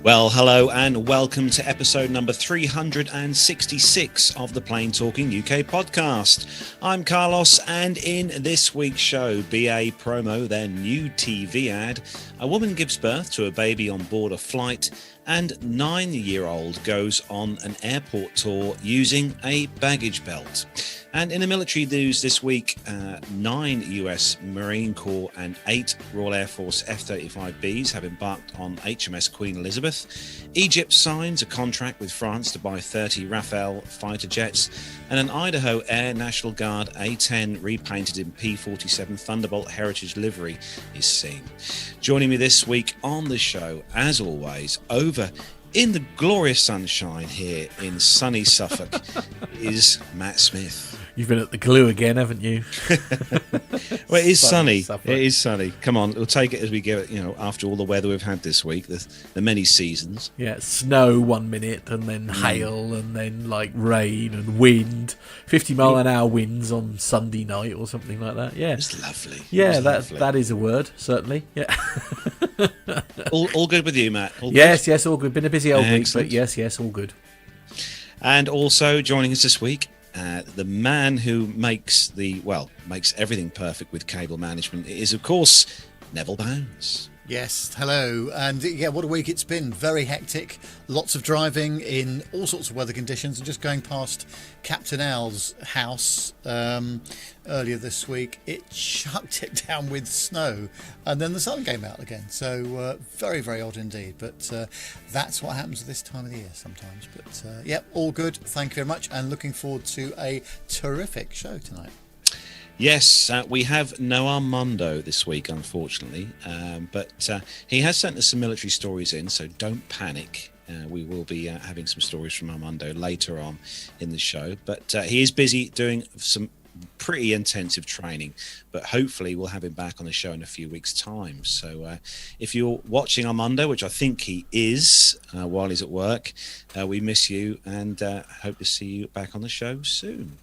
Well, hello and welcome to episode number 366 of the Plain Talking UK podcast. I'm Carlos, and in this week's show, BA promo, their new TV ad, a woman gives birth to a baby on board a flight, and 9-year-old goes on an airport tour using a baggage belt. And in the military news this week, 9 U.S. Marine Corps and 8 Royal Air Force F-35Bs have embarked on HMS Queen Elizabeth. Egypt signs a contract with France to buy 30 Rafale fighter jets, and an Idaho Air National Guard A-10 repainted in P-47 Thunderbolt Heritage Livery is seen. Joining me this week on the show, as always, over in the glorious sunshine here in sunny Suffolk, is Matt Smith. You've been at the glue again, haven't you? Well, it is sunny. It is sunny. Come on, we'll take it as we get, after all the weather we've had this week, the many seasons. Yeah, snow 1 minute, and then hail, and then rain and wind. 50-mile-an-hour winds on Sunday night or something like that. Yeah, it's lovely. Yeah, that is a word, certainly. Yeah. all good with you, Matt? All yes, good? Yes, all good. Been a busy old week, but yes, all good. And also joining us this week, the man who makes everything perfect with cable management is, of course, Neville Bounds. Yes, hello. And yeah, what a week it's been. Very hectic. Lots of driving in all sorts of weather conditions, and just going past Captain Al's house earlier this week, it chucked it down with snow, and then the sun came out again. So very, very odd indeed. But that's what happens at this time of the year sometimes. But yeah, all good. Thank you very much, and looking forward to a terrific show tonight. Yes, we have no Armando this week, unfortunately, but he has sent us some military stories in, so don't panic. We will be having some stories from Armando later on in the show, but he is busy doing some pretty intensive training, but hopefully we'll have him back on the show in a few weeks' time. So if you're watching Armando, which I think he is while he's at work, we miss you and hope to see you back on the show soon.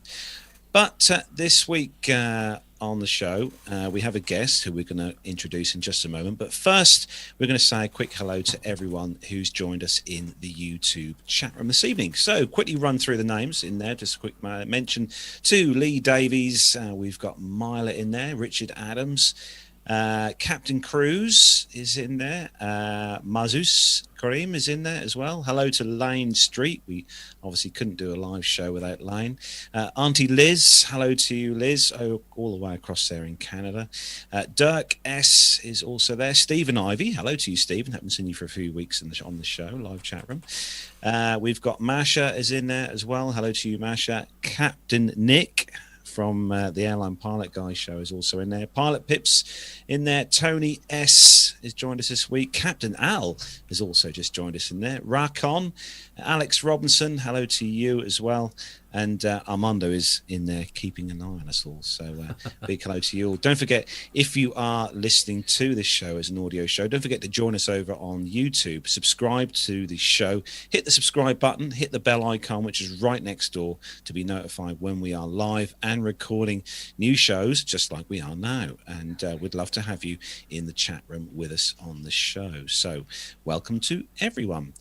But this week on the show, we have a guest who we're going to introduce in just a moment. But first, we're going to say a quick hello to everyone who's joined us in the YouTube chat room this evening. So quickly run through the names in there. Just a quick mention to Lee Davies. We've got Myla in there, Richard Adams. Captain Cruz is in there. Mazus Karim is in there as well. Hello to Lane Street. We obviously couldn't do a live show without Lane. Auntie Liz, hello to you, Liz, all the way across there in Canada. Dirk S is also there. Stephen Ivy, hello to you, Stephen. Haven't seen you for a few weeks on the show, live chat room. We've got Masha is in there as well. Hello to you, Masha. Captain Nick from the Airline Pilot Guy show is also in there. Pilot Pips in there. Tony S has joined us this week. Captain Al has also just joined us in there. Rakon, Alex Robinson, hello to you as well. And Armando is in there keeping an eye on us all. So big hello to you all. Don't forget, if you are listening to this show as an audio show, don't forget to join us over on YouTube. Subscribe to the show. Hit the subscribe button. Hit the bell icon, which is right next door, to be notified when we are live and recording new shows, just like we are now. And we'd love to have you in the chat room with us on the show. So welcome to everyone.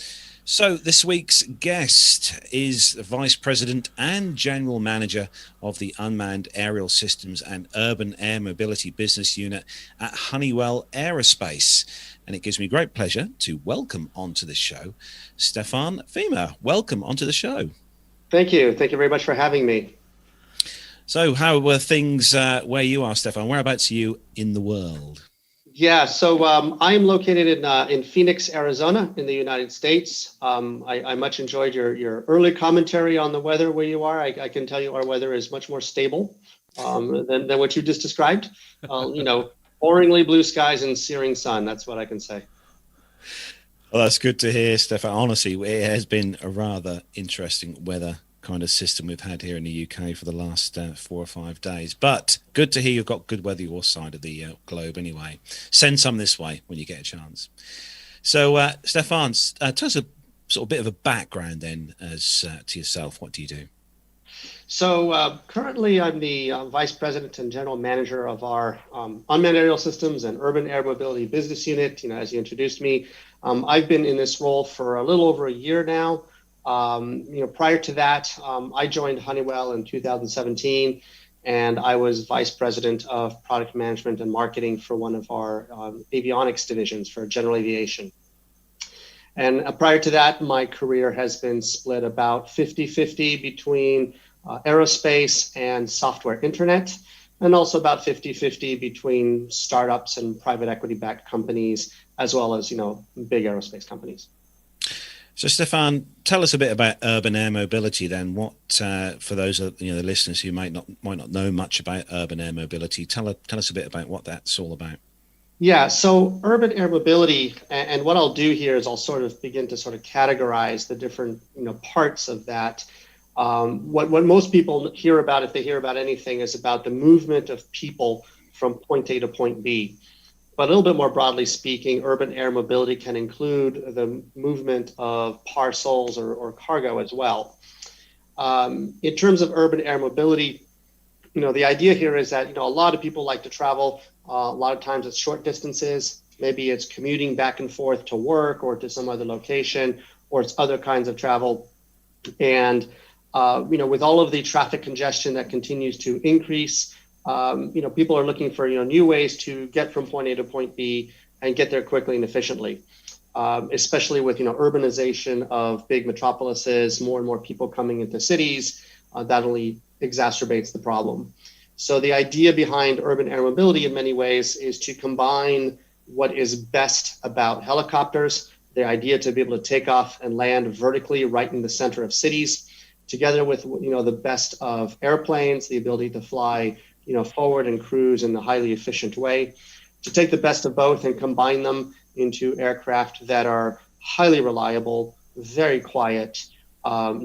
So this week's guest is the Vice President and General Manager of the Unmanned Aerial Systems and Urban Air Mobility Business Unit at Honeywell Aerospace. And it gives me great pleasure to welcome onto the show Stéphane Fymat. Welcome onto the show. Thank you. Thank you very much for having me. So how were things where you are, Stéphane? Whereabouts are you in the world? Yeah, so I am located in Phoenix, Arizona, in the United States. I much enjoyed your early commentary on the weather where you are. I can tell you our weather is much more stable than what you just described. Boringly blue skies and searing sun. That's what I can say. Well, that's good to hear, Stéphane. Honestly, it has been a rather interesting weather kind of system we've had here in the UK for the last 4 or 5 days, but good to hear you've got good weather your side of the globe anyway. Send some this way when you get a chance. So Stéphane, tell us a sort of bit of a background then as to yourself. What do you do? So currently, I'm the Vice President and General Manager of our Unmanned Aerial Systems and Urban Air Mobility Business Unit. As you introduced me, I've been in this role for a little over a year now. Prior to that, I joined Honeywell in 2017, and I was Vice President of Product Management and Marketing for one of our avionics divisions for General Aviation. And prior to that, my career has been split about 50-50 between aerospace and software internet, and also about 50-50 between startups and private equity-backed companies, as well as, big aerospace companies. So, Stéphane, tell us a bit about urban air mobility. Then, what for those the listeners who might not know much about urban air mobility, tell us a bit about what that's all about. Yeah, so urban air mobility, and what I'll do here is I'll sort of begin to categorize the different parts of that. What most people hear about, if they hear about anything, is about the movement of people from point A to point B. But a little bit more broadly speaking, urban air mobility can include the movement of parcels or cargo as well. In terms of urban air mobility, the idea here is that a lot of people like to travel. A lot of times it's short distances. Maybe it's commuting back and forth to work or to some other location, or it's other kinds of travel. And with all of the traffic congestion that continues to increase, people are looking for new ways to get from point A to point B and get there quickly and efficiently. Especially with urbanization of big metropolises, more and more people coming into cities, that only exacerbates the problem. So the idea behind urban air mobility in many ways is to combine what is best about helicopters, the idea to be able to take off and land vertically right in the center of cities, together with the best of airplanes, the ability to fly forward and cruise in a highly efficient way, to take the best of both and combine them into aircraft that are highly reliable, very quiet,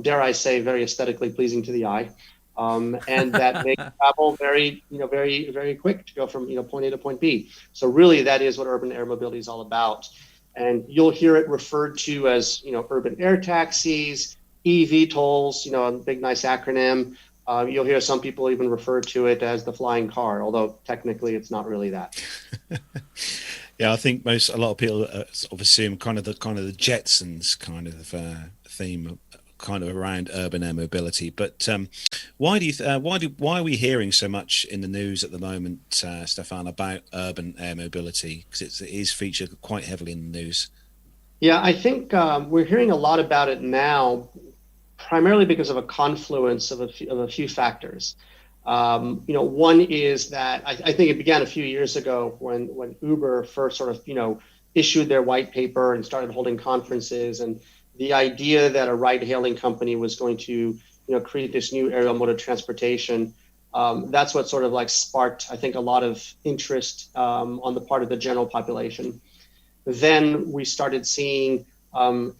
dare I say, very aesthetically pleasing to the eye, and that make travel very, very, very quick to go from point A to point B. So really, that is what urban air mobility is all about. And you'll hear it referred to as urban air taxis, eVTOLs, a big nice acronym. You'll hear some people even refer to it as the flying car, although technically it's not really that. Yeah, I think a lot of people sort of assume kind of the Jetsons kind of theme, kind of around urban air mobility. But why are we hearing so much in the news at the moment, Stéphane, about urban air mobility? Because it is featured quite heavily in the news. Yeah, I think we're hearing a lot about it now, primarily because of a confluence of a few factors. One is that I think it began a few years ago when Uber first issued their white paper and started holding conferences, and the idea that a ride-hailing company was going to create this new aerial mode of transportation. That's what sparked, I think, a lot of interest on the part of the general population. Then we started seeing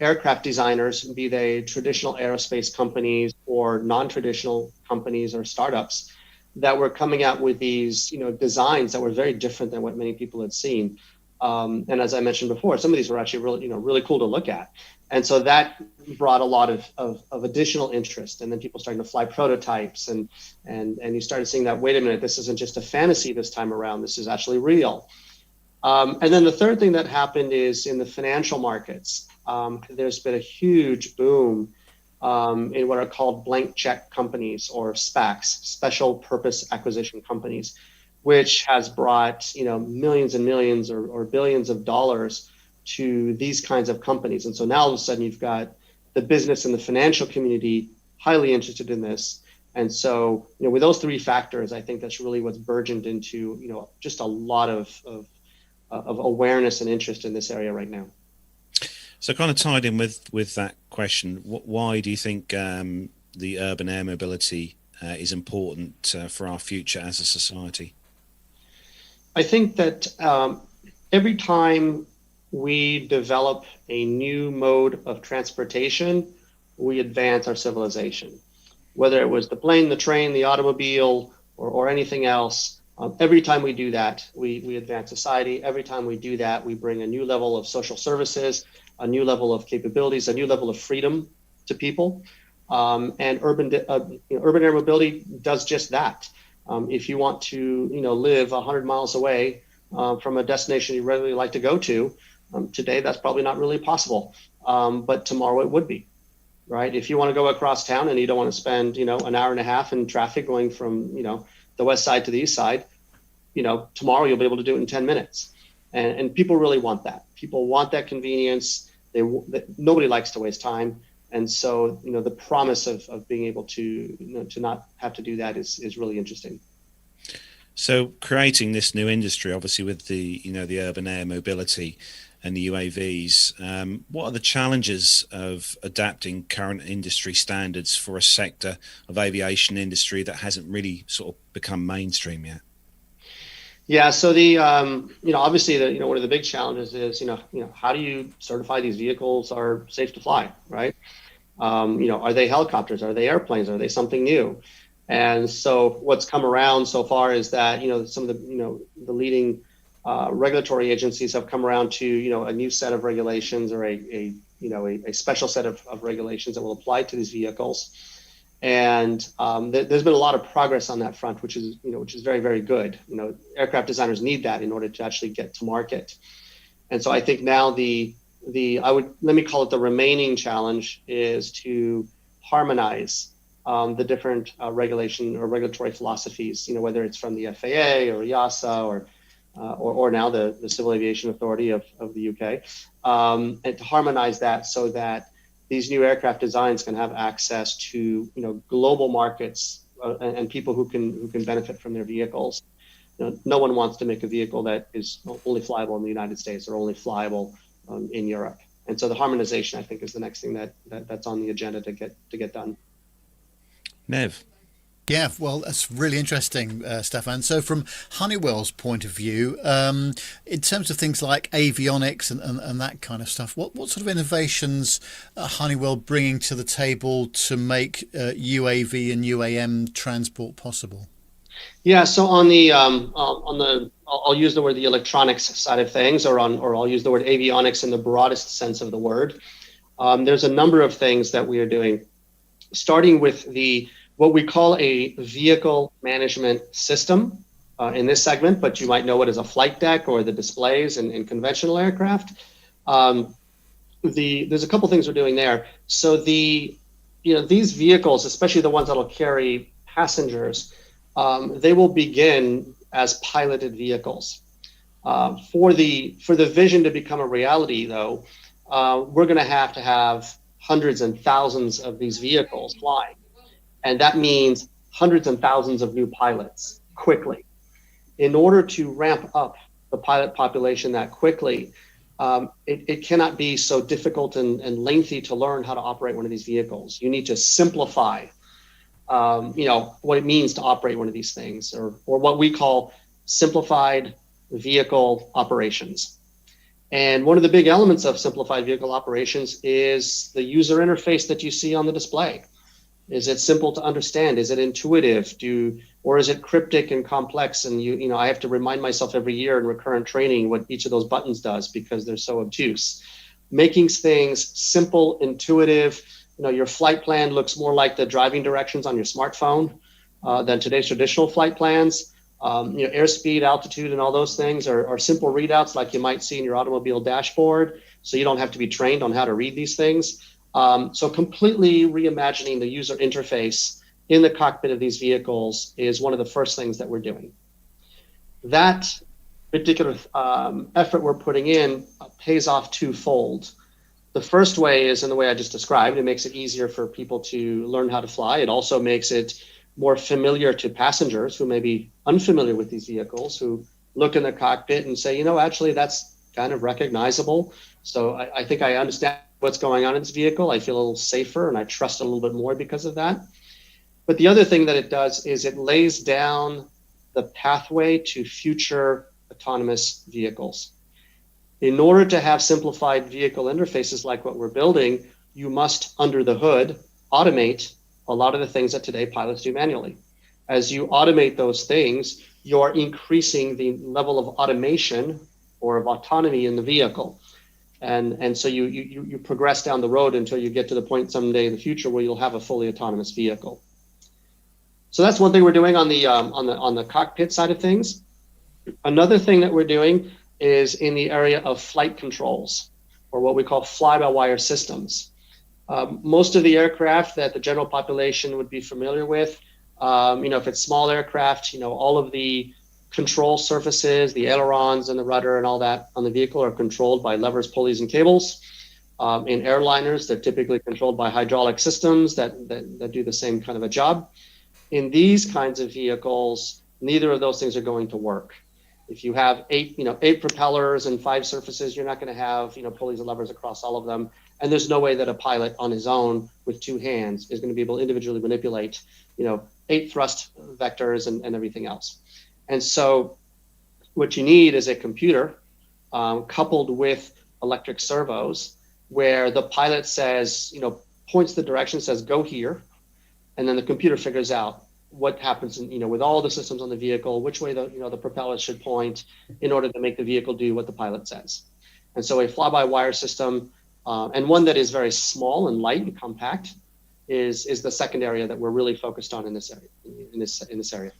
aircraft designers, be they traditional aerospace companies or non-traditional companies or startups, that were coming out with these designs that were very different than what many people had seen. And as I mentioned before, some of these were actually really cool to look at. And so that brought a lot of additional interest. And then people started to fly prototypes, and you started seeing that, wait a minute, this isn't just a fantasy this time around, this is actually real. And then the third thing that happened is in the financial markets. There's been a huge boom in what are called blank check companies, or SPACs, special purpose acquisition companies, which has brought millions and millions or billions of dollars to these kinds of companies. And so now all of a sudden you've got the business and the financial community highly interested in this. And so with those three factors, I think that's really what's burgeoned into just a lot of awareness and interest in this area right now. So kind of tied in with that question, why do you think the urban air mobility is important for our future as a society? I think that every time we develop a new mode of transportation, we advance our civilization. Whether it was the plane, the train, the automobile, or anything else, every time we do that, we advance society. Every time we do that, we bring a new level of social services, a new level of capabilities, a new level of freedom to people. And urban air mobility does just that. If you want to, live 100 miles away from a destination you really like to go to, today that's probably not really possible, but tomorrow it would be, right? If you want to go across town and you don't want to spend, an hour and a half in traffic going from, the west side to the east side, tomorrow you'll be able to do it in 10 minutes. And people really want that. People want that convenience. Nobody likes to waste time. And so, the promise of being able to, to not have to do that is really interesting. So creating this new industry, obviously with the, the urban air mobility and the UAVs, what are the challenges of adapting current industry standards for a sector of aviation industry that hasn't really sort of become mainstream yet? Yeah, so the obviously one of the big challenges is how do you certify these vehicles are safe to fly, right? Are they helicopters? Are they airplanes? Are they something new? And so what's come around so far is that some of the leading regulatory agencies have come around to a new set of regulations, or a special set of regulations that will apply to these vehicles. And there's been a lot of progress on that front, which is very, very good. Aircraft designers need that in order to actually get to market. And so I think now let me call it the remaining challenge is to harmonize the different regulation or regulatory philosophies, whether it's from the FAA or EASA or now the Civil Aviation Authority of the UK, and to harmonize that so that these new aircraft designs can have access to global markets and people who can benefit from their vehicles. No one wants to make a vehicle that is only flyable in the United States or only flyable in Europe. And so the harmonization, I think, is the next thing that's on the agenda to get done. Nev. Yeah, well, that's really interesting, Stéphane. So from Honeywell's point of view, in terms of things like avionics and that kind of stuff, what sort of innovations are Honeywell bringing to the table to make UAV and UAM transport possible? Yeah, so on the I'll use the word the electronics side of things, or I'll use the word avionics in the broadest sense of the word. There's a number of things that we are doing, starting with what we call a vehicle management system in this segment, but you might know it as a flight deck or the displays in conventional aircraft. There's a couple things we're doing there. So these vehicles, especially the ones that'll carry passengers, they will begin as piloted vehicles. For the vision to become a reality, though, we're going to have hundreds and thousands of these vehicles flying. And that means hundreds and thousands of new pilots quickly. In order to ramp up the pilot population that quickly, it cannot be so difficult and lengthy to learn how to operate one of these vehicles. You need to simplify, what it means to operate one of these things, or what we call simplified vehicle operations. And one of the big elements of simplified vehicle operations is the user interface that you see on the display. Is it simple to understand? Is it intuitive? Or is it cryptic and complex? And I have to remind myself every year in recurrent training what each of those buttons does because they're so obtuse. Making things simple, intuitive. Your flight plan looks more like the driving directions on your smartphone than today's traditional flight plans. Airspeed, altitude, and all those things are simple readouts like you might see in your automobile dashboard. So you don't have to be trained on how to read these things. So completely reimagining the user interface in the cockpit of these vehicles is one of the first things that we're doing. That particular effort we're putting in pays off twofold. The first way is in the way I just described. It makes it easier for people to learn how to fly. It also makes it more familiar to passengers who may be unfamiliar with these vehicles, who look in the cockpit and say, actually, that's kind of recognizable. So I think I understand what's going on in this vehicle. I feel a little safer and I trust it a little bit more because of that. But the other thing that it does is it lays down the pathway to future autonomous vehicles. In order to have simplified vehicle interfaces like what we're building, you must, under the hood, automate a lot of the things that today pilots do manually. As you automate those things, you're increasing the level of automation or of autonomy in the vehicle. And so you progress down the road until you get to the point someday in the future where you'll have a fully autonomous vehicle. So that's one thing we're doing on the cockpit side of things. Another thing that we're doing is in the area of flight controls, or what we call fly-by-wire systems. Most of the aircraft that the general population would be familiar with, if it's small aircraft, all of the control surfaces, the ailerons and the rudder and all that on the vehicle are controlled by levers, pulleys, and cables. In airliners, they're typically controlled by hydraulic systems that do the same kind of a job. In these kinds of vehicles, neither of those things are going to work. If you have eight propellers and 5 surfaces, you're not going to have, pulleys and levers across all of them. And there's no way that a pilot on his own with 2 hands is going to be able to individually manipulate, 8 thrust vectors and everything else. And so what you need is a computer coupled with electric servos where the pilot says, points the direction, says, go here. And then the computer figures out what happens, with all the systems on the vehicle, which way the propellers should point in order to make the vehicle do what the pilot says. And so a fly-by-wire system, and one that is very small and light and compact, is the second area that we're really focused on in this area.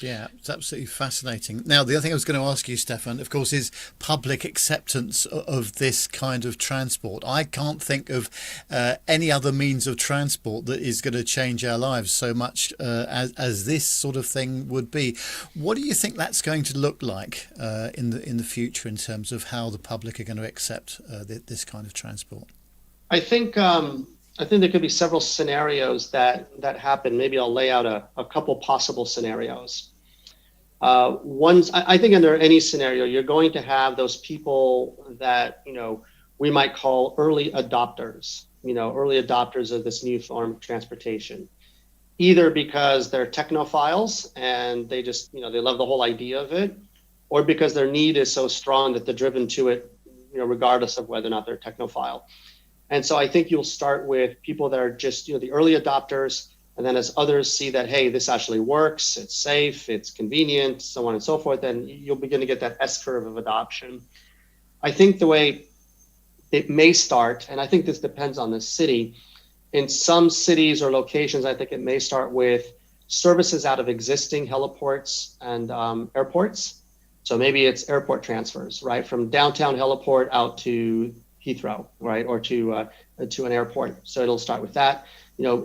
Yeah, it's absolutely fascinating. Now, the other thing I was going to ask you, Stéphane, of course, is public acceptance of this kind of transport. I can't think of any other means of transport that is going to change our lives so much as this sort of thing would be. What do you think that's going to look like in the future in terms of how the public are going to accept this kind of transport? I think there could be several scenarios that happen. Maybe I'll lay out a couple possible scenarios. I think under any scenario, you're going to have those people that, we might call early adopters of this new form of transportation, either because they're technophiles and they just, they love the whole idea of it, or because their need is so strong that they're driven to it, regardless of whether or not they're technophile. And so I think you'll start with people that are just, the early adopters. And then as others see that, hey, this actually works, it's safe, it's convenient, so on and so forth, then you'll begin to get that S-curve of adoption. I think the way it may start, and I think this depends on the city, in some cities or locations, I think it may start with services out of existing heliports and airports. So maybe it's airport transfers, right? From downtown heliport out to Heathrow, right, or to an airport. So it'll start with that,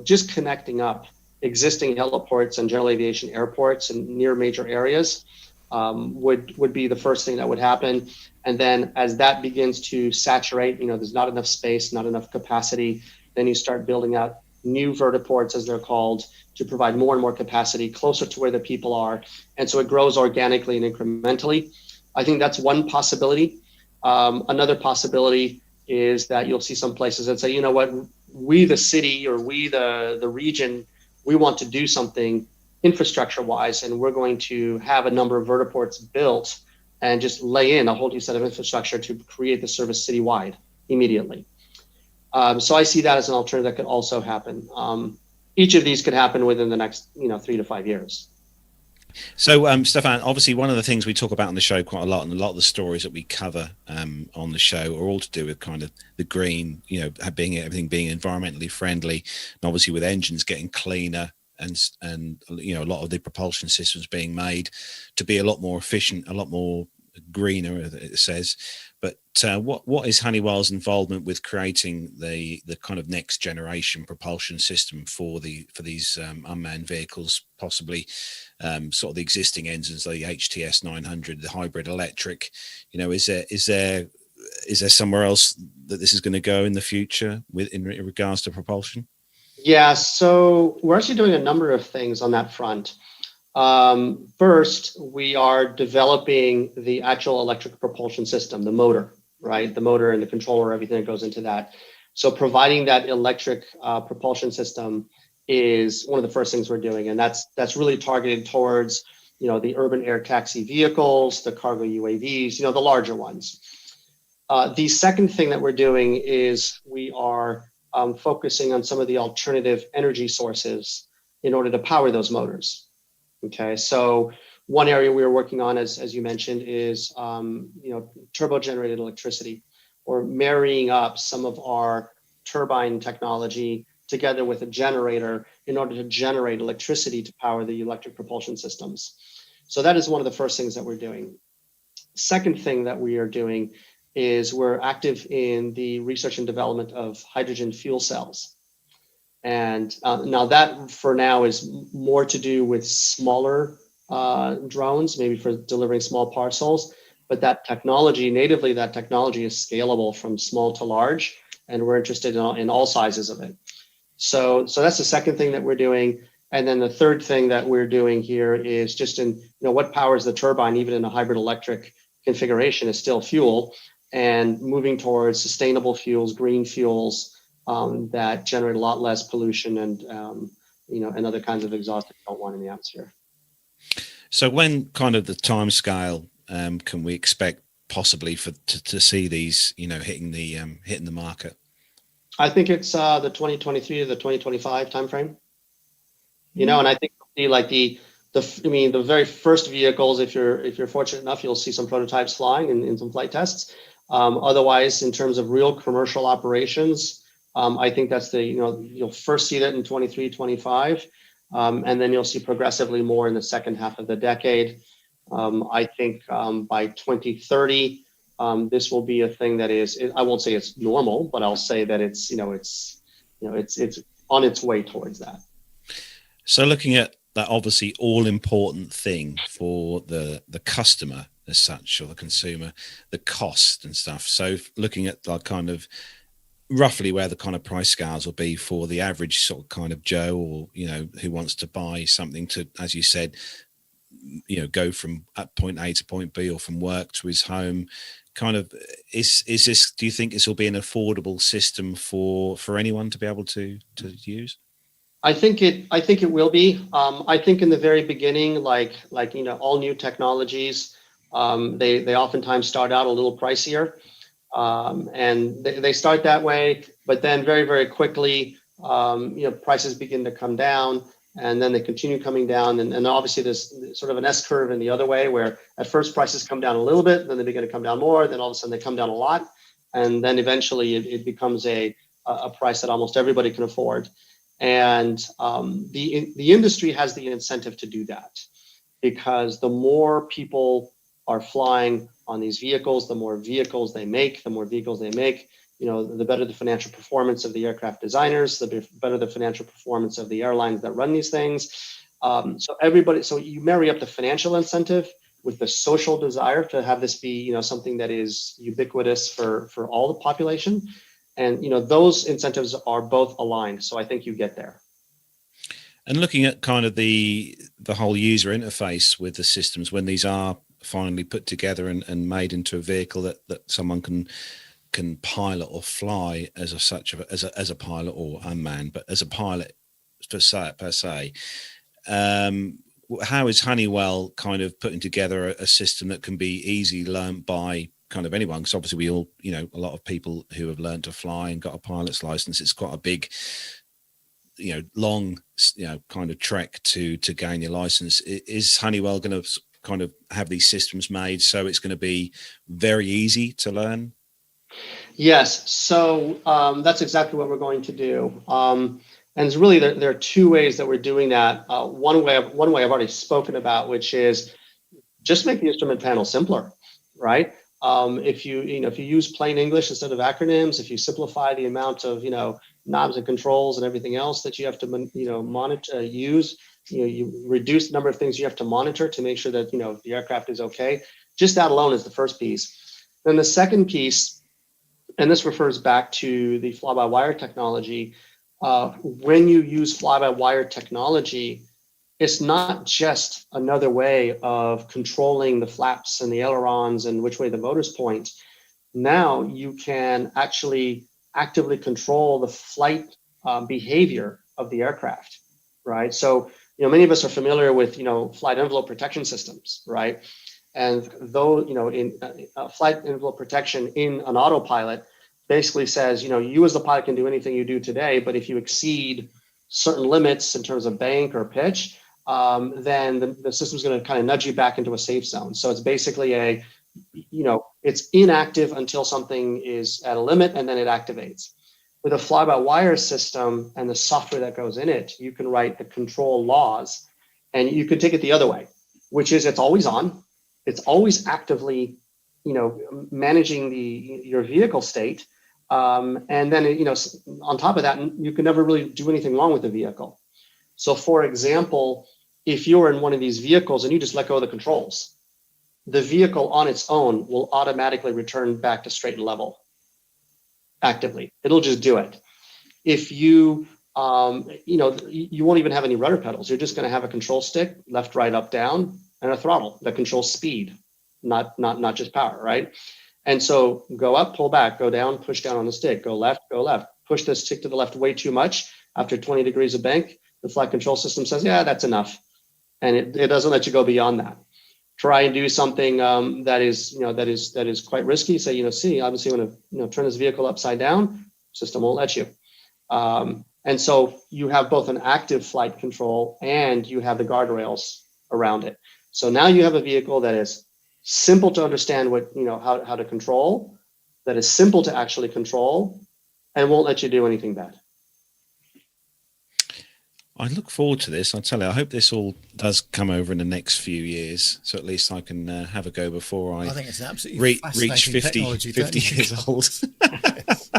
just connecting up existing heliports and general aviation airports and near major areas would be the first thing that would happen. And then as that begins to saturate, there's not enough space, not enough capacity, then you start building out new vertiports, as they're called, to provide more and more capacity closer to where the people are. And so it grows organically and incrementally. I think that's one possibility. Another possibility is that you'll see some places that say, we the city or we the region, we want to do something infrastructure wise, and we're going to have a number of vertiports built and just lay in a whole new set of infrastructure to create the service citywide immediately. So I see that as an alternative that could also happen. Each of these could happen within the next 3 to 5 years. So, Stéphane, obviously one of the things we talk about on the show quite a lot, and a lot of the stories that we cover on the show are all to do with kind of the green, everything being environmentally friendly, and obviously with engines getting cleaner and a lot of the propulsion systems being made to be a lot more efficient, a lot more greener, it says. But what is Honeywell's involvement with creating the kind of next generation propulsion system for these unmanned vehicles, possibly sort of the existing engines, the HTS 900, the hybrid electric? Is there somewhere else that this is going to go in the future in regards to propulsion? Yeah, so we're actually doing a number of things on that front. First, we are developing the actual electric propulsion system, the motor, right? The motor and the controller, everything that goes into that. So providing that electric propulsion system is one of the first things we're doing. And that's really targeted towards, the urban air taxi vehicles, the cargo UAVs, the larger ones. The second thing that we're doing is we are focusing on some of the alternative energy sources in order to power those motors. Okay, so one area we are working on, as you mentioned, is turbo-generated electricity. or marrying up some of our turbine technology together with a generator in order to generate electricity to power the electric propulsion systems. So that is one of the first things that we're doing. Second thing that we are doing is we're active in the research and development of hydrogen fuel cells. And now that for now is more to do with smaller drones, maybe for delivering small parcels, but that technology, natively, that technology is scalable from small to large, and we're interested in all sizes of it. So that's the second thing that we're doing. And then the third thing that we're doing here is just in, what powers the turbine, even in a hybrid electric configuration, is still fuel, and moving towards sustainable fuels, green fuels that generate a lot less pollution and, and other kinds of exhaust that you don't want in the atmosphere. So when kind of the time scale can we expect possibly to see these, hitting the market? I think it's the 2023 to the 2025 timeframe. And I think like the very first vehicles, if you're fortunate enough, you'll see some prototypes flying in some flight tests. Otherwise, in terms of real commercial operations, I think that's you'll first see that in 23, 25, and then you'll see progressively more in the second half of the decade. I think by 2030, this will be a thing that is, I won't say it's normal, but I'll say that it's on its way towards that. So looking at that obviously all important thing for the customer as such, or the consumer, the cost and stuff. So looking at like kind of roughly where the kind of price scales will be for the average sort of kind of Joe, or, who wants to buy something to, as you said, go from at point A to point B, or from work to his home. Kind of is this, do you think this will be an affordable system for anyone to be able to use? I think it will be. I think in the very beginning, like all new technologies, they oftentimes start out a little pricier, and they start that way. But then very, very quickly, prices begin to come down, and then they continue coming down. And obviously, there's sort of an S curve in the other way, where at first prices come down a little bit, then they begin to come down more, then all of a sudden they come down a lot, and then eventually it becomes a price that almost everybody can afford. And the industry has the incentive to do that, because the more people are flying on these vehicles, the more vehicles they make, the better the financial performance of the aircraft designers, the better the financial performance of the airlines that run these things. So you marry up the financial incentive with the social desire to have this be, something that is ubiquitous for all the population. And, those incentives are both aligned. So I think you get there. And looking at kind of the whole user interface with the systems, when these are finally put together and made into a vehicle that someone can pilot or fly as a pilot, or unmanned, but as a pilot per se, how is Honeywell kind of putting together a system that can be easily learned by kind of anyone? Because obviously we all, a lot of people who have learned to fly and got a pilot's license, it's quite a big, long, kind of trek to gain your license. Is Honeywell going to kind of have these systems made so it's going to be very easy to learn? Yes. So that's exactly what we're going to do. And it's really, there are two ways that we're doing that. One way I've already spoken about, which is just make the instrument panel simpler, right? If you use plain English instead of acronyms, if you simplify the amount of knobs and controls and everything else that you have to monitor, you reduce the number of things you have to monitor to make sure that the aircraft is okay. Just that alone is the first piece. Then the second piece, and this refers back to the fly-by-wire technology. When you use fly-by-wire technology, it's not just another way of controlling the flaps and the ailerons and which way the motors point. Now you can actually actively control the flight behavior of the aircraft, right? So, many of us are familiar with, flight envelope protection systems, right? And though, in flight envelope protection in an autopilot basically says, you as the pilot can do anything you do today, but if you exceed certain limits in terms of bank or pitch, then the system's going to kind of nudge you back into a safe zone. So it's basically it's inactive until something is at a limit, and then it activates. With a fly-by-wire system and the software that goes in it, you can write the control laws, and you can take it the other way, which is it's always on, it's always actively, managing your vehicle state, and then on top of that, you can never really do anything wrong with the vehicle. So, for example, if you're in one of these vehicles and you just let go of the controls, the vehicle on its own will automatically return back to straight and level. Actively, it'll just do it. If you you won't even have any rudder pedals. You're just going to have a control stick, left, right, up, down, and a throttle that controls speed, not just power, right? And so go up, pull back, go down, push down on the stick, go left, push the stick to the left way too much. After 20 degrees of bank, the flight control system says, yeah, that's enough, and it doesn't let you go beyond that. Try and do something that is quite risky. Say, see, obviously, want to turn this vehicle upside down. System won't let you. And so you have both an active flight control and you have the guardrails around it. So now you have a vehicle that is simple to understand how to control, that is simple to actually control, and won't let you do anything bad. I look forward to this. I tell you, I hope this all does come over in the next few years, so at least I can have a go before I think it's an absolutely reach 50 years old. Yes.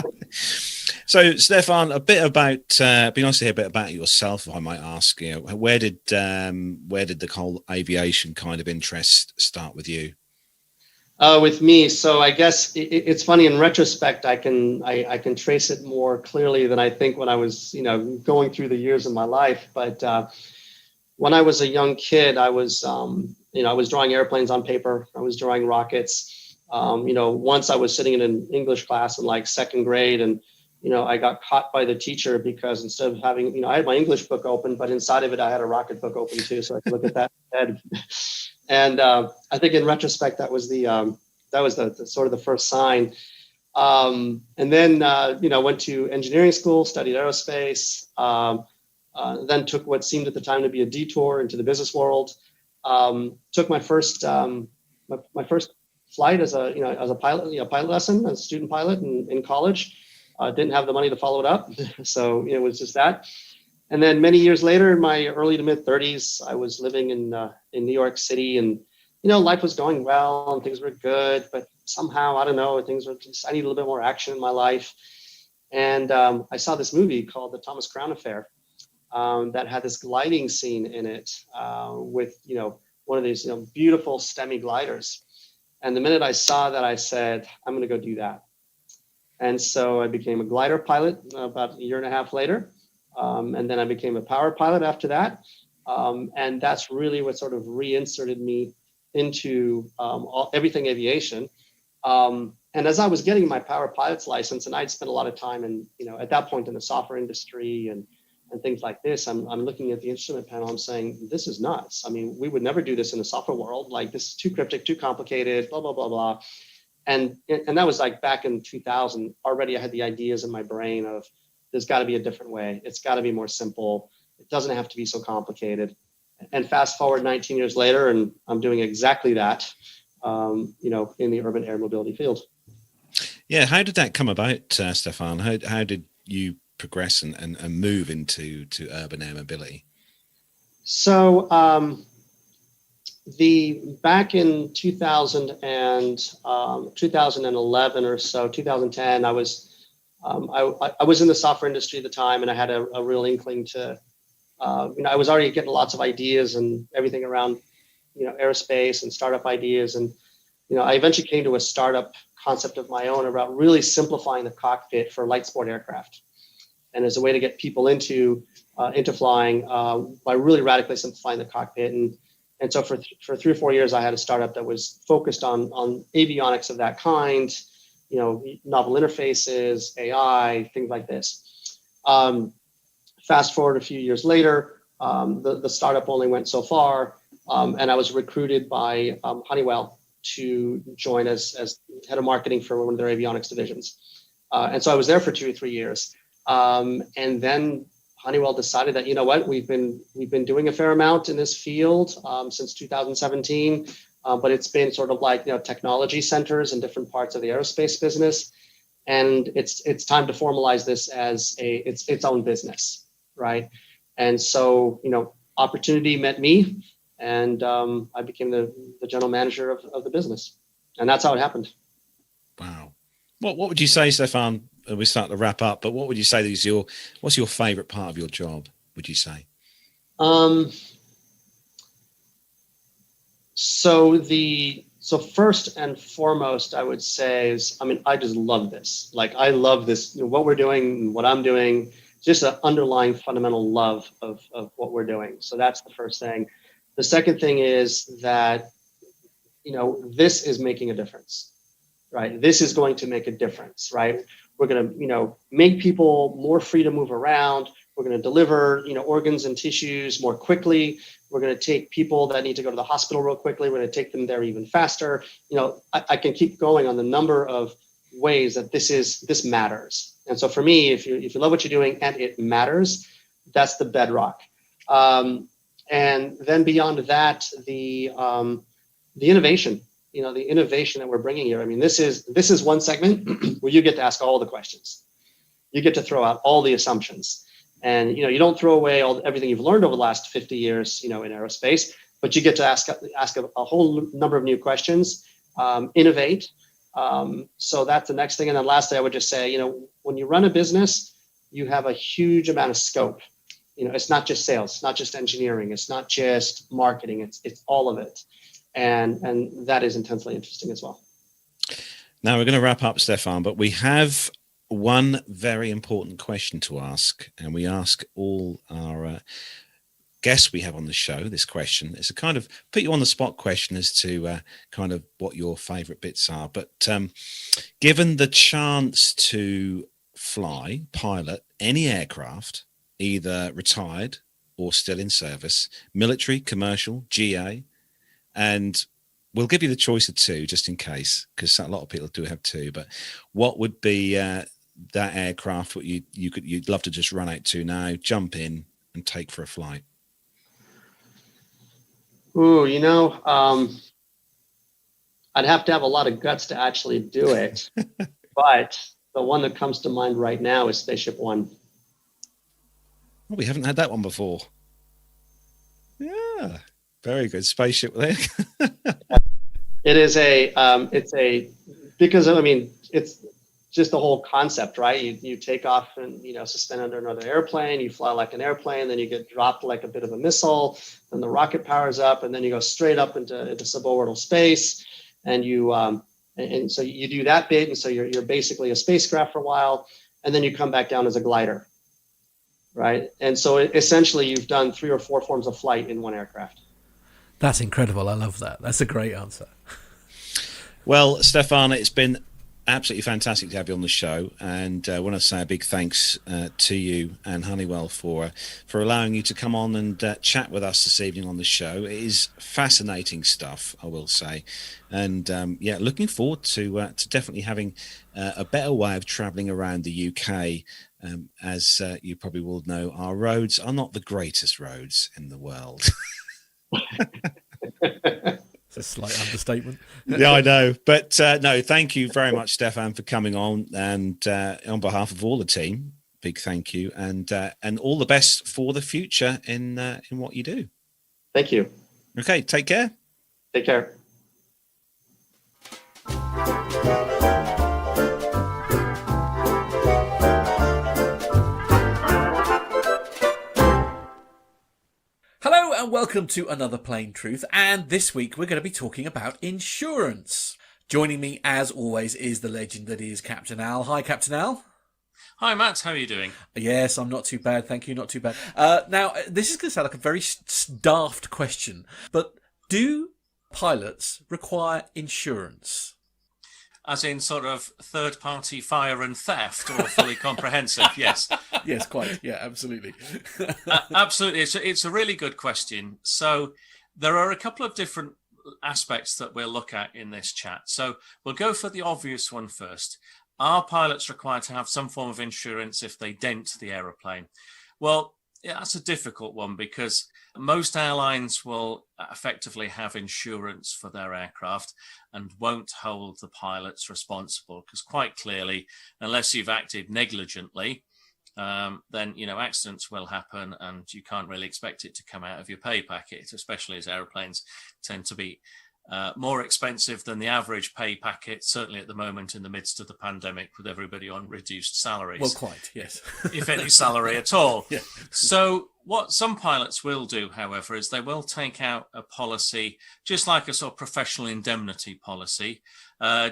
So, Stéphane, a bit about be nice to hear a bit about yourself, if I might ask. Where did the whole aviation kind of interest start with you? With me, so I guess it's funny in retrospect. I can trace it more clearly than I think when I was going through the years of my life. But when I was a young kid, I was I was drawing airplanes on paper. I was drawing rockets. Once I was sitting in an English class in like second grade, and I got caught by the teacher because instead of having I had my English book open, but inside of it I had a rocket book open too, so I could look at that instead. And I think in retrospect, that was the sort of the first sign. And then, went to engineering school, studied aerospace, then took what seemed at the time to be a detour into the business world. Took my first my first flight as a pilot, pilot lesson as a student pilot in college. Didn't have the money to follow it up, so it was just that. And then many years later, in my early to mid 30s, I was living in New York City, and life was going well and things were good, but somehow, I don't know, things were just, I need a little bit more action in my life. And I saw this movie called The Thomas Crown Affair that had this gliding scene in it with one of these beautiful STEMI gliders. And the minute I saw that, I said, I'm going to go do that. And so I became a glider pilot about a year and a half later. And then I became a power pilot after that. And that's really what sort of reinserted me into everything aviation. And as I was getting my power pilot's license, and I'd spent a lot of time in, at that point in the software industry and things like this, I'm looking at the instrument panel, I'm saying, this is nuts. I mean, we would never do this in the software world. Like, this is too cryptic, too complicated, blah, blah, blah, blah. And that was like back in 2000. Already I had the ideas in my brain of, there's got to be a different way. It's got to be more simple. It doesn't have to be so complicated. And fast forward 19 years later, and I'm doing exactly that, in the urban air mobility field. Yeah. How did that come about, Stéphane? How did you progress and move into urban air mobility? So back in 2011 or so, 2010, I was in the software industry at the time, and I had a real inkling to, I was already getting lots of ideas and everything around, aerospace and startup ideas. And, I eventually came to a startup concept of my own about really simplifying the cockpit for light sport aircraft. And as a way to get people into flying by really radically simplifying the cockpit. And so for 3 or 4 years, I had a startup that was focused on avionics of that kind, novel interfaces, AI, things like this. Fast forward a few years later, the startup only went so far, and I was recruited by Honeywell to join as head of marketing for one of their avionics divisions. And so I was there for 2 or 3 years. And then Honeywell decided that, we've been doing a fair amount in this field since 2017. but it's been sort of like, technology centers in different parts of the aerospace business. And it's time to formalize this as its own business, right? And so, opportunity met me, and I became the general manager of the business. And that's how it happened. Wow. What would you say, Stéphane? We start to wrap up, but what would you say what's your favorite part of your job, would you say? So first and foremost, I would say is, I just love this. Like, I love this, what we're doing, what I'm doing, just an underlying fundamental love of what we're doing. So that's the first thing. The second thing is that, this is making a difference, right? This is going to make a difference, right? We're going to, make people more free to move around. We're going to deliver, organs and tissues more quickly. We're going to take people that need to go to the hospital real quickly. We're going to take them there even faster. I can keep going on the number of ways that this matters. And so for me, if you love what you're doing and it matters, that's the bedrock. And then beyond that, the innovation, the innovation that we're bringing here. This is one segment where you get to ask all the questions. You get to throw out all the assumptions. And, you don't throw away everything you've learned over the last 50 years, in aerospace, but you get to ask a whole number of new questions, innovate. So that's the next thing. And then lastly, I would just say, when you run a business, you have a huge amount of scope. It's not just sales, it's not just engineering, it's not just marketing, it's all of it. And that is intensely interesting as well. Now we're going to wrap up, Stéphane, but we have one very important question to ask, and we ask all our guests we have on the show this question. It's a kind of put you on the spot question as to kind of what your favorite bits are. But given the chance to pilot any aircraft, either retired or still in service, military, commercial, GA, and we'll give you the choice of two just in case, because a lot of people do have two, but what would be that aircraft what you'd love to just run out to now, jump in and take for a flight? Ooh, I'd have to have a lot of guts to actually do it. But the one that comes to mind right now is Spaceship One. Well, we haven't had that one before. Yeah, very good. Spaceship there. It is because it's just the whole concept, right? You take off and, suspend under another airplane, you fly like an airplane, then you get dropped like a bit of a missile, then the rocket powers up, and then you go straight up into suborbital space, and so you do that bit, and so you're basically a spacecraft for a while, and then you come back down as a glider, right? And so essentially you've done 3 or 4 forms of flight in one aircraft. That's incredible. I love that. That's a great answer. Well, Stéphane, it's been absolutely fantastic to have you on the show, and I want to say a big thanks to you and Honeywell for allowing you to come on and chat with us this evening on the show. It is fascinating stuff, I will say, and looking forward to definitely having a better way of travelling around the UK. As you probably will know, our roads are not the greatest roads in the world. It's a slight understatement. Yeah, I know. But no, thank you very much, Stéphane, for coming on. And on behalf of all the team, big thank you. And all the best for the future in what you do. Thank you. Okay, take care. Take care. Hello and welcome to another Plain Truth, and this week we're going to be talking about insurance. Joining me as always is the legend that is Captain Al. Hi, Captain Al. Hi, Matt. How are you doing? Yes, I'm not too bad, thank you, not too bad. Now, this is going to sound like a very daft question, but do pilots require insurance? As in sort of third-party fire and theft, or fully comprehensive? Yes. Yes, quite. Yeah, absolutely. Absolutely. It's a really good question. So there are a couple of different aspects that we'll look at in this chat. So we'll go for the obvious one first. Are pilots required to have some form of insurance if they dent the aeroplane? Well, yeah, that's a difficult one because most airlines will effectively have insurance for their aircraft and won't hold the pilots responsible because quite clearly, unless you've acted negligently, then accidents will happen and you can't really expect it to come out of your pay packet, especially as airplanes tend to be more expensive than the average pay packet, certainly at the moment in the midst of the pandemic with everybody on reduced salaries. Well, quite, yes. If any salary at all. Yeah. So what some pilots will do, however, is they will take out a policy, just like a sort of professional indemnity policy,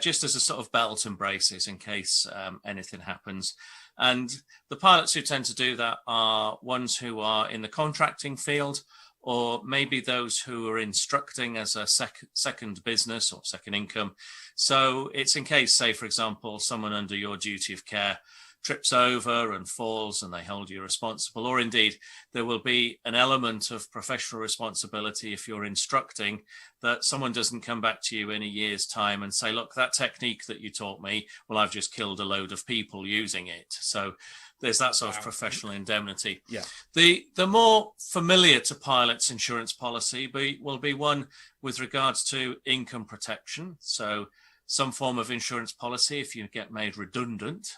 just as a sort of belt and braces in case anything happens. And the pilots who tend to do that are ones who are in the contracting field, or maybe those who are instructing as a second business or second income. So it's in case, say, for example, someone under your duty of care trips over and falls and they hold you responsible, or indeed there will be an element of professional responsibility if you're instructing, that someone doesn't come back to you in a year's time and say, look, that technique that you taught me, well, I've just killed a load of people using it. So there's that sort of professional indemnity. Yeah. The more familiar to pilots insurance policy will be one with regards to income protection. So some form of insurance policy if you get made redundant,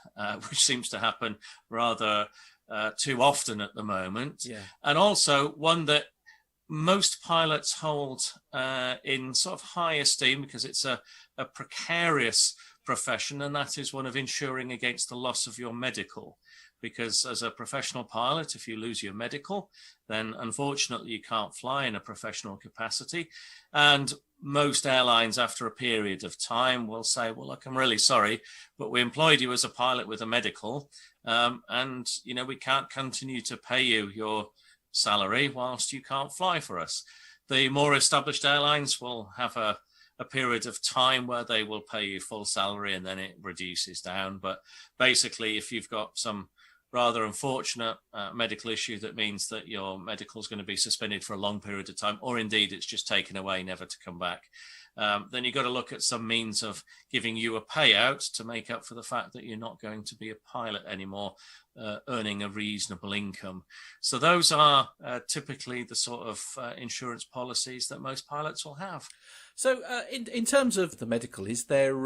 which seems to happen rather too often at the moment. Yeah. And also one that most pilots hold in sort of high esteem because it's a precarious profession, and that is one of insuring against the loss of your medical. Because as a professional pilot, if you lose your medical, then unfortunately you can't fly in a professional capacity. And most airlines, after a period of time, will say, well, look, I'm really sorry, but we employed you as a pilot with a medical, and we can't continue to pay you your salary whilst you can't fly for us. The more established airlines will have a period of time where they will pay you full salary and then it reduces down. But basically, if you've got some rather unfortunate medical issue that means that your medical is going to be suspended for a long period of time, or indeed it's just taken away, never to come back, then you've got to look at some means of giving you a payout to make up for the fact that you're not going to be a pilot anymore, earning a reasonable income. So those are typically the sort of insurance policies that most pilots will have. So in terms of the medical, is there...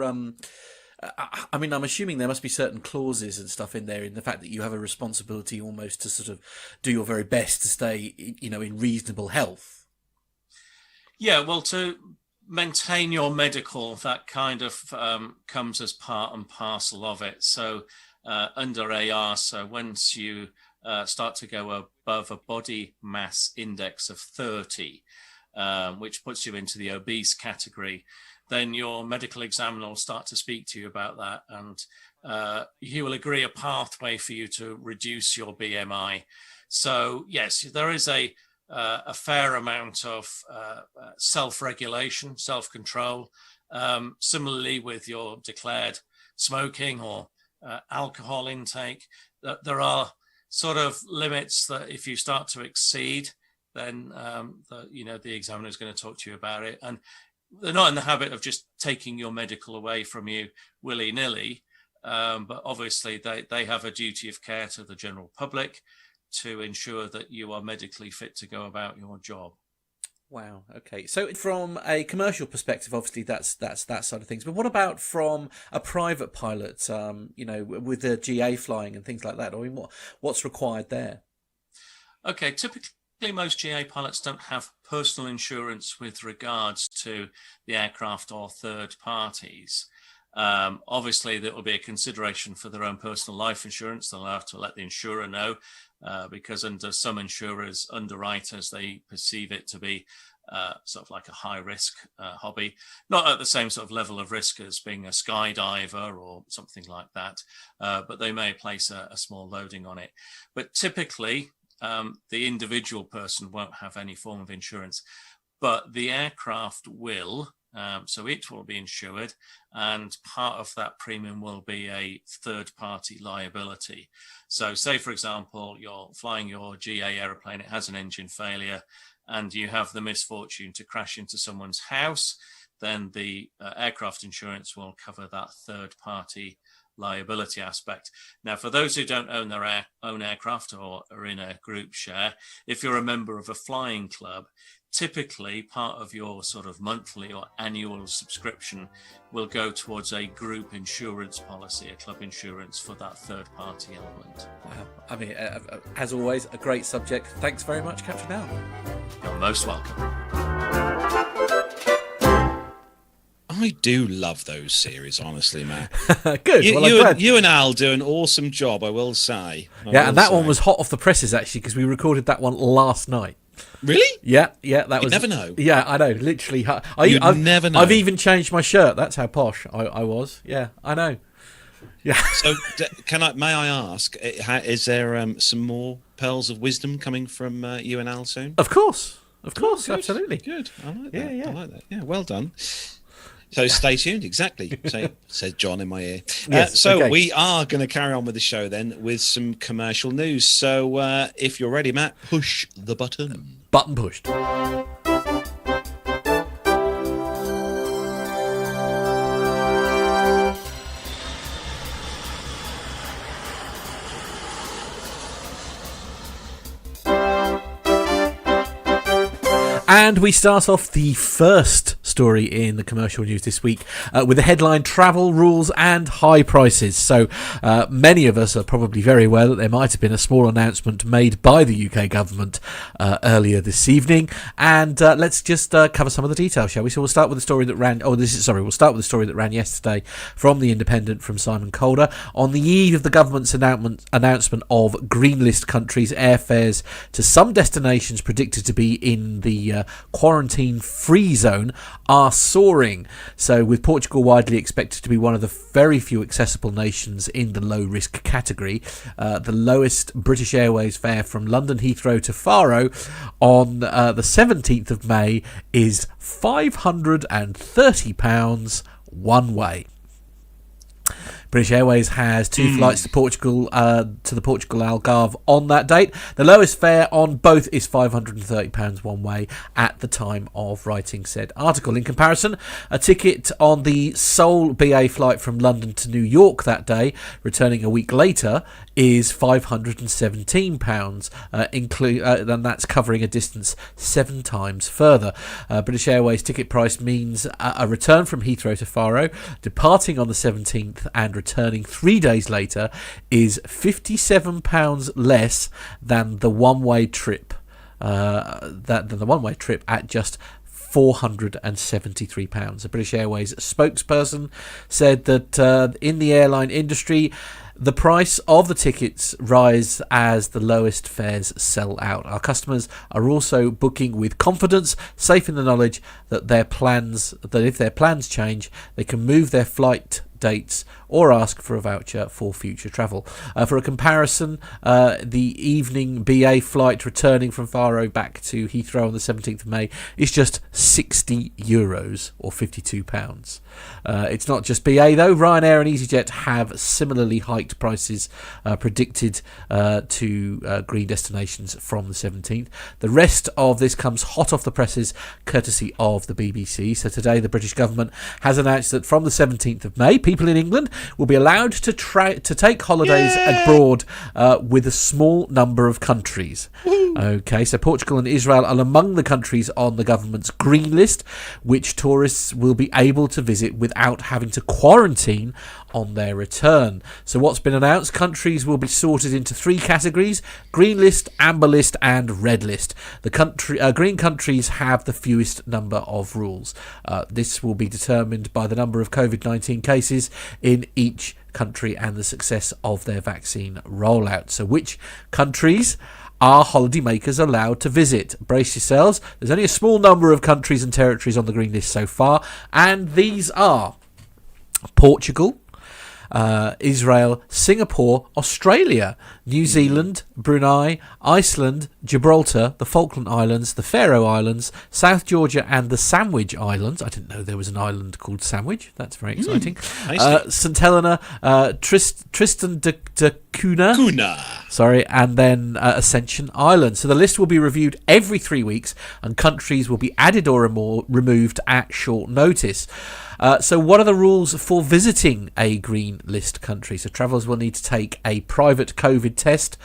I mean, I'm assuming there must be certain clauses and stuff in there in the fact that you have a responsibility almost to sort of do your very best to stay, in reasonable health. Yeah, well, to maintain your medical, that kind of comes as part and parcel of it. So under ARSA, once you start to go above a body mass index of 30, which puts you into the obese category, then your medical examiner will start to speak to you about that, and he will agree a pathway for you to reduce your BMI. So yes, there is a fair amount of self-regulation, self-control. Similarly with your declared smoking or alcohol intake, there are sort of limits that if you start to exceed, then the examiner is going to talk to you about it. And they're not in the habit of just taking your medical away from you willy-nilly, but obviously they have a duty of care to the general public to ensure that you are medically fit to go about your job. Wow. Okay. So from a commercial perspective, obviously that's that side of things. But what about from a private pilot? With the GA flying and things like that. I mean, what's required there? Okay. Typically, most GA pilots don't have personal insurance with regards to the aircraft or third parties. Obviously, there will be a consideration for their own personal life insurance. They'll have to let the insurer know, because under some insurers, underwriters, they perceive it to be sort of like a high-risk hobby, not at the same sort of level of risk as being a skydiver or something like that, but they may place a small loading on it. But typically, the individual person won't have any form of insurance, but the aircraft will, so it will be insured, and part of that premium will be a third-party liability. So say, for example, you're flying your GA aeroplane, it has an engine failure, and you have the misfortune to crash into someone's house, then the aircraft insurance will cover that third-party liability aspect. Now, for those who don't own their own aircraft or are in a group share, if you're a member of a flying club, typically part of your sort of monthly or annual subscription will go towards a group insurance policy, a club insurance for that third party element. Wow. I mean, as always, a great subject. Thanks very much, Captain Al. You're most welcome. I do love those series, honestly, Matt. Good. You and Al do an awesome job, I will say. And that one was hot off the presses, actually, because we recorded that one last night. Really? Yeah, that was. You never know. Yeah, I know. Literally, I've never know. I've even changed my shirt. That's how posh I was. Yeah, I know. Yeah. So, may I ask, is there some more pearls of wisdom coming from you and Al soon? Of course, Good. absolutely. Good. I like that. Yeah. I like that. Yeah, well done. So stay tuned. Exactly. Says John in my ear. Yes, so okay. we are going to carry on with the show then with some commercial news. So if you're ready, Matt, push the button. Button pushed. And we start off the first story in the commercial news this week with the headline Travel Rules and High Prices. So many of us are probably very aware that there might have been a small announcement made by the UK government earlier this evening. And let's just cover some of the details, shall we? So we'll start with the story that ran... we'll start with the story that ran yesterday from The Independent from Simon Calder. On the eve of the government's announcement of green list countries, airfares to some destinations predicted to be in the quarantine-free zone are soaring. So with Portugal widely expected to be one of the very few accessible nations in the low-risk category, the lowest British Airways fare from London Heathrow to Faro on the 17th of May is £530 one way. British Airways has two flights to Portugal, to the Portugal Algarve on that date. The lowest fare on both is £530 one way at the time of writing said article. In comparison, a ticket on the sole BA flight from London to New York that day, returning a week later, is £517, and that's covering a distance 7 times further. British Airways ticket price means a return from Heathrow to Faro, departing on the 17th and returning 3 days later, is £57 less than the one-way trip. At just £473. A British Airways spokesperson said that in the airline industry, the price of the tickets rise as the lowest fares sell out. Our customers are also booking with confidence, safe in the knowledge that if their plans change, they can move their flight dates or ask for a voucher for future travel. For a comparison, the evening BA flight returning from Faro back to Heathrow on the 17th of May is just €60 or £52. It's not just BA though. Ryanair and EasyJet have similarly hiked prices predicted to green destinations from the 17th. The rest of this comes hot off the presses courtesy of the BBC. So today the British government has announced that from the 17th of May, people in England will be allowed to take holidays abroad with a small number of countries. Okay, so Portugal and Israel are among the countries on the government's green list, which tourists will be able to visit without having to quarantine on their return. So what's been announced, countries will be sorted into 3 categories: green list, amber list and red list. The green countries have the fewest number of rules. This will be determined by the number of COVID-19 cases in each country and the success of their vaccine rollout. So which countries are holidaymakers allowed to visit? Brace yourselves. There's only a small number of countries and territories on the green list so far, and these are Portugal, Israel, Singapore, Australia, New Zealand, Brunei, Iceland, Gibraltar, the Falkland Islands, the Faroe Islands, South Georgia and the Sandwich Islands. I didn't know there was an island called Sandwich. That's very exciting. St Helena, Tristan da Cunha. Sorry, and then Ascension Island. So the list will be reviewed every 3 weeks and countries will be added or removed at short notice. So what are the rules for visiting a green list country? So travellers will need to take a private COVID test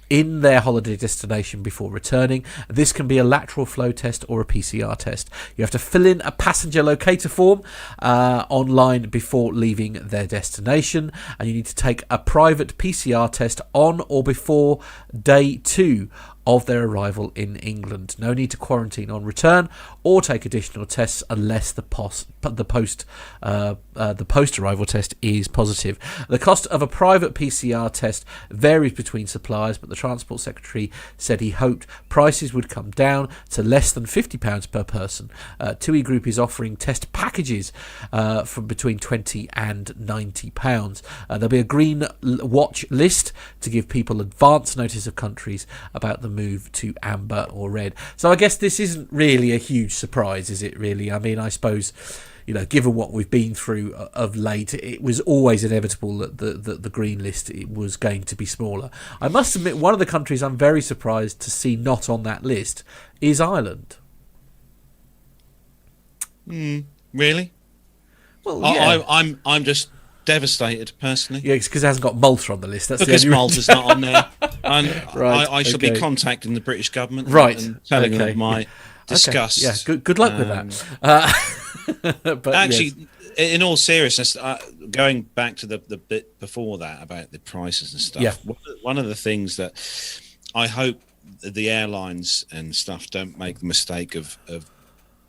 in their holiday destination before returning. This can be a lateral flow test or a PCR test. You have to fill in a passenger locator form online before leaving their destination, and you need to take a private PCR test on or before day 2 of their arrival in England. No need to quarantine on return or take additional tests unless the post-arrival test is positive. The cost of a private PCR test varies between suppliers, but the Transport Secretary said he hoped prices would come down to less than £50 per person. TUI Group is offering test packages from between £20 and £90. There'll be a green watch list to give people advance notice of countries about the move to amber or red. So I guess this isn't really a huge surprise, is it really? I mean, I suppose, given what we've been through of late, it was always inevitable that the green list it was going to be smaller. I must admit, one of the countries I'm very surprised to see not on that list is Ireland. Really? Well, yeah. I'm just devastated personally. Yeah, it's because it hasn't got Malta on the list. That's because the only Malta's not on there. And Right, I shall be okay. contacting the British government Right, and telling okay, them my disgust. Yeah, good luck with that. But Actually, yes. in all seriousness, going back to the bit before that about the prices and stuff, Yeah. one of the things that I hope the airlines and stuff don't make the mistake of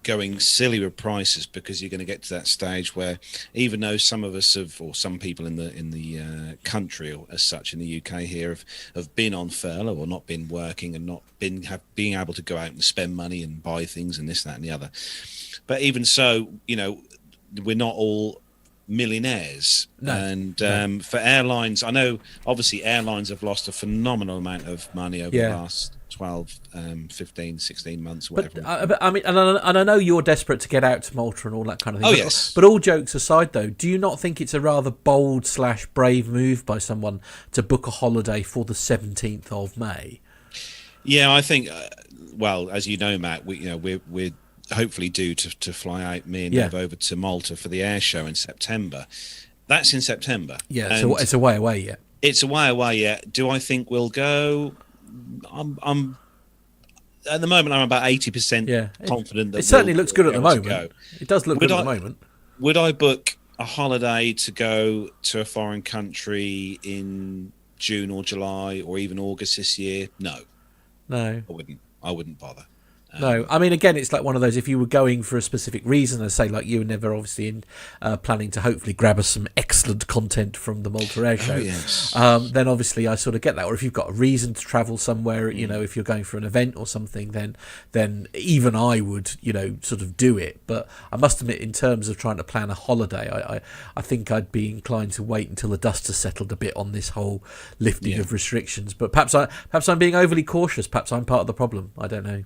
going silly with prices, because you're going to get to that stage where, even though some of us have, or some people in the country or as such in the UK here have been on furlough or not been working and not being able to go out and spend money and buy things and this, that and the other, but even so, we're not all millionaires. No. And for airlines, I know obviously airlines have lost a phenomenal amount of money over the last 12, 15, 16 months, whatever. But I mean, and I know you're desperate to get out to Malta and all that kind of thing. Oh, but, yes. But all jokes aside, though, do you not think it's a rather bold / brave move by someone to book a holiday for the 17th of May? Yeah, I think. Well, as you know, Matt, we're hopefully due to fly out, me and Nev, over to Malta for the air show in September. That's in September. Yeah, so it's a way away yet. It's a way away yet. Do I think we'll go? I'm at the moment. I'm about 80% confident that it certainly looks good at the moment. Go. It does look good at the moment. Would I book a holiday to go to a foreign country in June or July or even August this year? No, I wouldn't bother. No, I mean, again, it's like one of those, if you were going for a specific reason, as say, like you and Never obviously planning to hopefully grab us some excellent content from the Malta Air Show, then obviously I sort of get that. Or if you've got a reason to travel somewhere, if you're going for an event or something, then even I would, sort of do it. But I must admit, in terms of trying to plan a holiday, I think I'd be inclined to wait until the dust has settled a bit on this whole lifting of restrictions. But perhaps I'm being overly cautious. Perhaps I'm part of the problem. I don't know.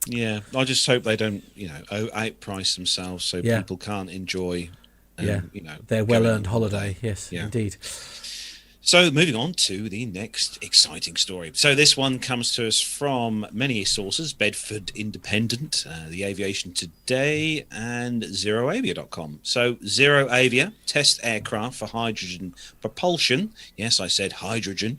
Yeah, I just hope they don't, outprice themselves so people can't enjoy, their well-earned holiday. Yes, indeed. So moving on to the next exciting story. So this one comes to us from many sources: Bedford Independent, the Aviation Today, and ZeroAvia.com. So ZeroAvia test aircraft for hydrogen propulsion. Yes, I said hydrogen.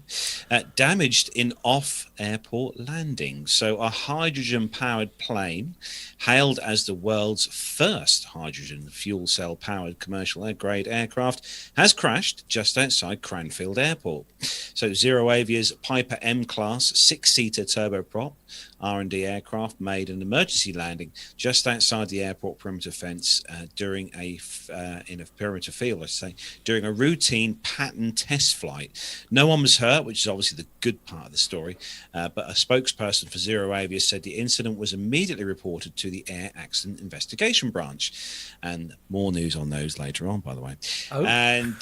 Damaged in off-airport landing. So a hydrogen-powered plane, hailed as the world's first hydrogen fuel cell-powered commercial air-grade aircraft, has crashed just outside Cranfield Airport. So ZeroAvia's Piper M-class 6-seater turboprop R&D aircraft made an emergency landing just outside the airport perimeter fence during in a perimeter field, let's say, during a routine pattern test flight. No one was hurt, which is obviously the good part of the story, but a spokesperson for ZeroAvia said the incident was immediately reported to the Air Accident Investigation Branch. And more news on those later on, by the way. Oh. And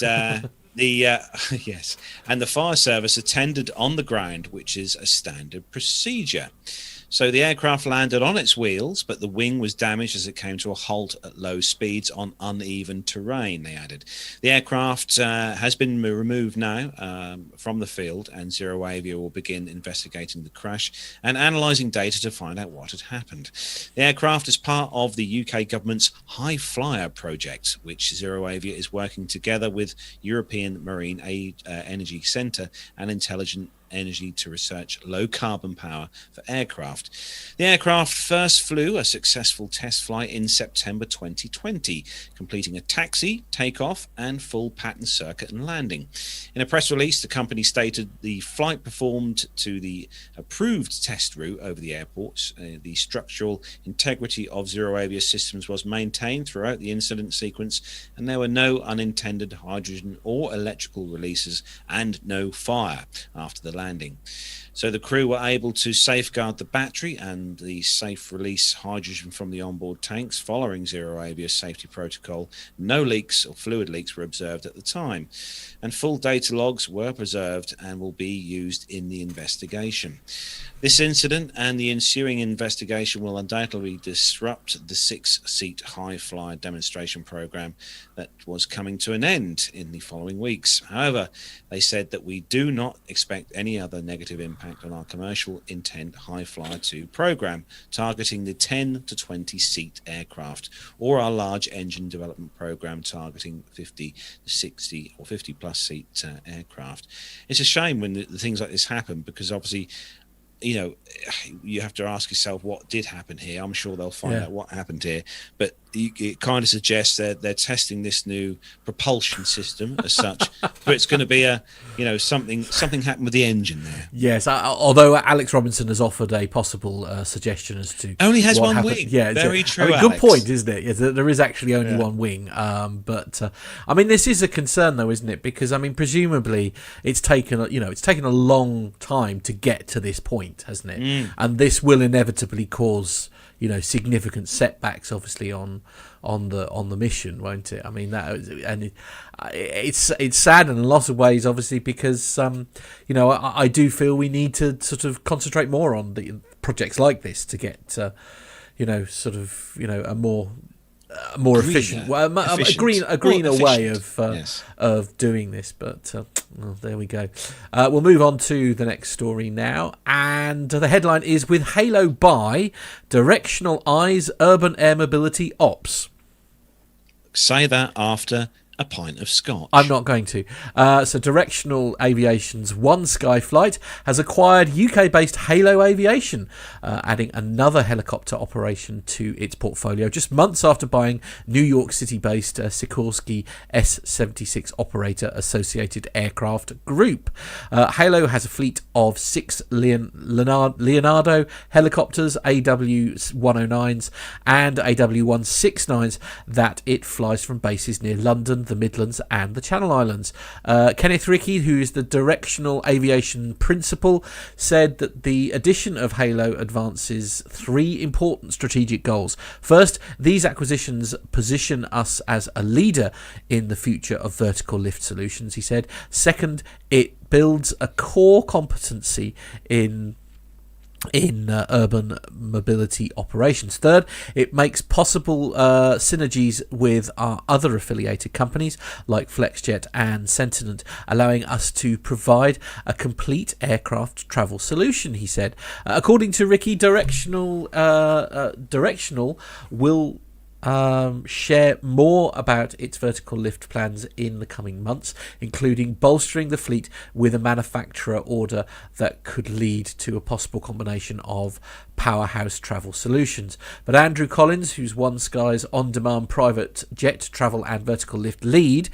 and the fire service attended on the ground, which is a standard procedure. So the aircraft landed on its wheels, but the wing was damaged as it came to a halt at low speeds on uneven terrain, they added. The aircraft has been removed now from the field, and Zero Avia will begin investigating the crash and analysing data to find out what had happened. The aircraft is part of the UK government's High Flyer project, which Zero Avia is working together with European Marine Energy Centre and Intelligent Energy to research low carbon power for aircraft. The aircraft first flew a successful test flight in September 2020, completing a taxi, takeoff, and full pattern circuit and landing. In a press release, the company stated the flight performed to the approved test route over the airports. The structural integrity of Zero Avia systems was maintained throughout the incident sequence, and there were no unintended hydrogen or electrical releases and no fire after the landing. So the crew were able to safeguard the battery and the safe release hydrogen from the onboard tanks following Zero Avia's safety protocol. No leaks or fluid leaks were observed at the time, and full data logs were preserved and will be used in the investigation. This incident and the ensuing investigation will undoubtedly disrupt the 6-seat high flyer demonstration program that was coming to an end in the following weeks. However, they said that we do not expect any other negative impact on our commercial intent high flyer 2 program, targeting the 10 to 20 seat aircraft, or our large engine development program targeting 50 to 60 or 50 plus seat aircraft. It's a shame when the things like this happen, because obviously, you know, you have to ask yourself what did happen here. I'm sure they'll find out what happened here, but it kind of suggests that they're testing this new propulsion system as such, but it's going to be something happened with the engine there. Yes, although Alex Robinson has offered a possible suggestion as to only has what one happened. wing. Yeah, very true. I mean, Alex. good point, isn't it? Yeah, there is actually only one wing. But I mean, this is a concern, though, isn't it? Because I mean, presumably, it's taken a long time to get to this point, hasn't it? And this will inevitably cause significant setbacks, obviously, on the mission, won't it? I mean, it's sad in a lot of ways, obviously, because I do feel we need to sort of concentrate more on the projects like this to get a more efficient, a greener way of doing this. But there we go. We'll move on to the next story now, and the headline is "With Halo Buy, Directional Eyes Urban Air Mobility Ops." Say that after a pint of scotch. I'm not going to. So Directional Aviation's One Sky Flight has acquired UK-based Halo Aviation, adding another helicopter operation to its portfolio just months after buying New York City-based Sikorsky S-76 operator Associated Aircraft Group. Halo has a fleet of 6 Leonardo helicopters, AW109s and AW169s that it flies from bases near London, the Midlands and the Channel Islands. Kenneth Rickey, who is the Directional Aviation Principal, said that the addition of Halo advances 3 important strategic goals. First, these acquisitions position us as a leader in the future of vertical lift solutions, he said. Second, it builds a core competency in urban mobility operations. Third, it makes possible synergies with our other affiliated companies like FlexJet and Sentinent, allowing us to provide a complete aircraft travel solution, he said. According to Ricky, Directional will share more about its vertical lift plans in the coming months, including bolstering the fleet with a manufacturer order that could lead to a possible combination of powerhouse travel solutions. But Andrew Collins, who's One Sky's on-demand private jet travel and vertical lift lead,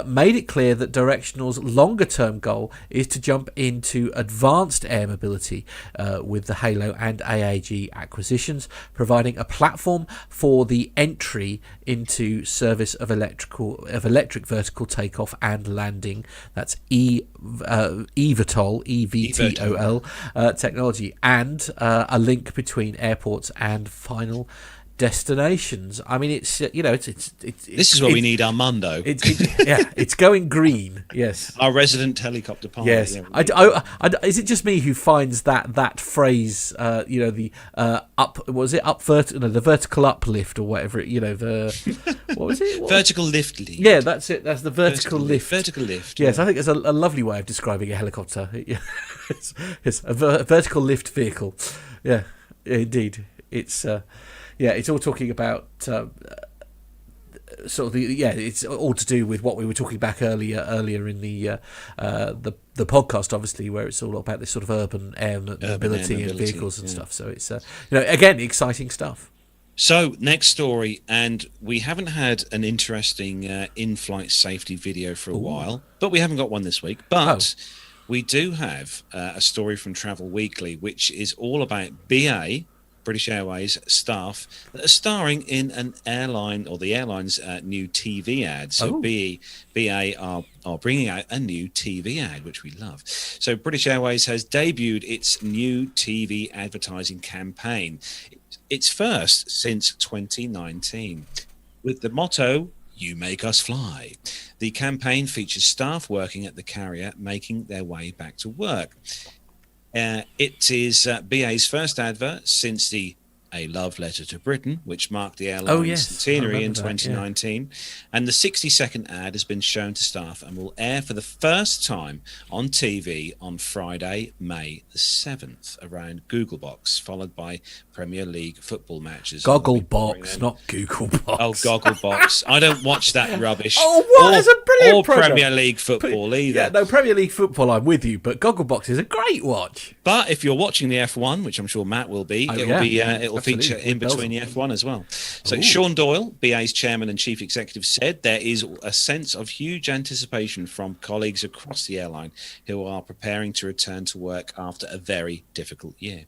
made it clear that Directional's longer-term goal is to jump into advanced air mobility with the Halo and AAG acquisitions, providing a platform for the entry into service of electric vertical takeoff and landing. That's eVTOL technology, and a link between airports and final destinations. I mean, it's This is where we need Armando, it's going green. Yes, our resident helicopter pilot. yes. Yeah, Is it just me who finds that phrase? The the vertical uplift or whatever. What was it? vertical lift lead. Yeah, that's it. That's the vertical lift. Vertical lift. Yes, I think it's a lovely way of describing a helicopter. It's a vertical lift vehicle. Yeah, indeed. It's it's all talking about it's all to do with what we were talking back earlier in the podcast, obviously, where it's all about this sort of urban air mobility and vehicles and stuff. So it's again, exciting stuff. So, next story, and we haven't had an interesting in-flight safety video for a while, but we haven't got one this week. But we do have a story from Travel Weekly, which is all about BA, British Airways staff, that are starring in an airline, or the airline's new TV ad. So BA are bringing out a new TV ad, which we love. So British Airways has debuted its new TV advertising campaign. It's first since 2019, with the motto, "You make us fly." The campaign features staff working at the carrier making their way back to work. It is BA's first advert since the A Love Letter to Britain, which marked the airline's centenary in 2019. And the 60-second ad has been shown to staff and will air for the first time on TV on Friday, May the 7th, around Googlebox, followed by Premier League football matches. Gogglebox, not Googlebox. Oh, Gogglebox. I don't watch that rubbish. Oh, what? It's a brilliant Or program. Premier League football either. Yeah, no, Premier League football, I'm with you, but Gogglebox is a great watch. But if you're watching the F1, which I'm sure Matt will be, it'll feature in between the F1 as well. So Sean Doyle, BA's chairman and chief executive, said there is a sense of huge anticipation from colleagues across the airline who are preparing to return to work after a very difficult year.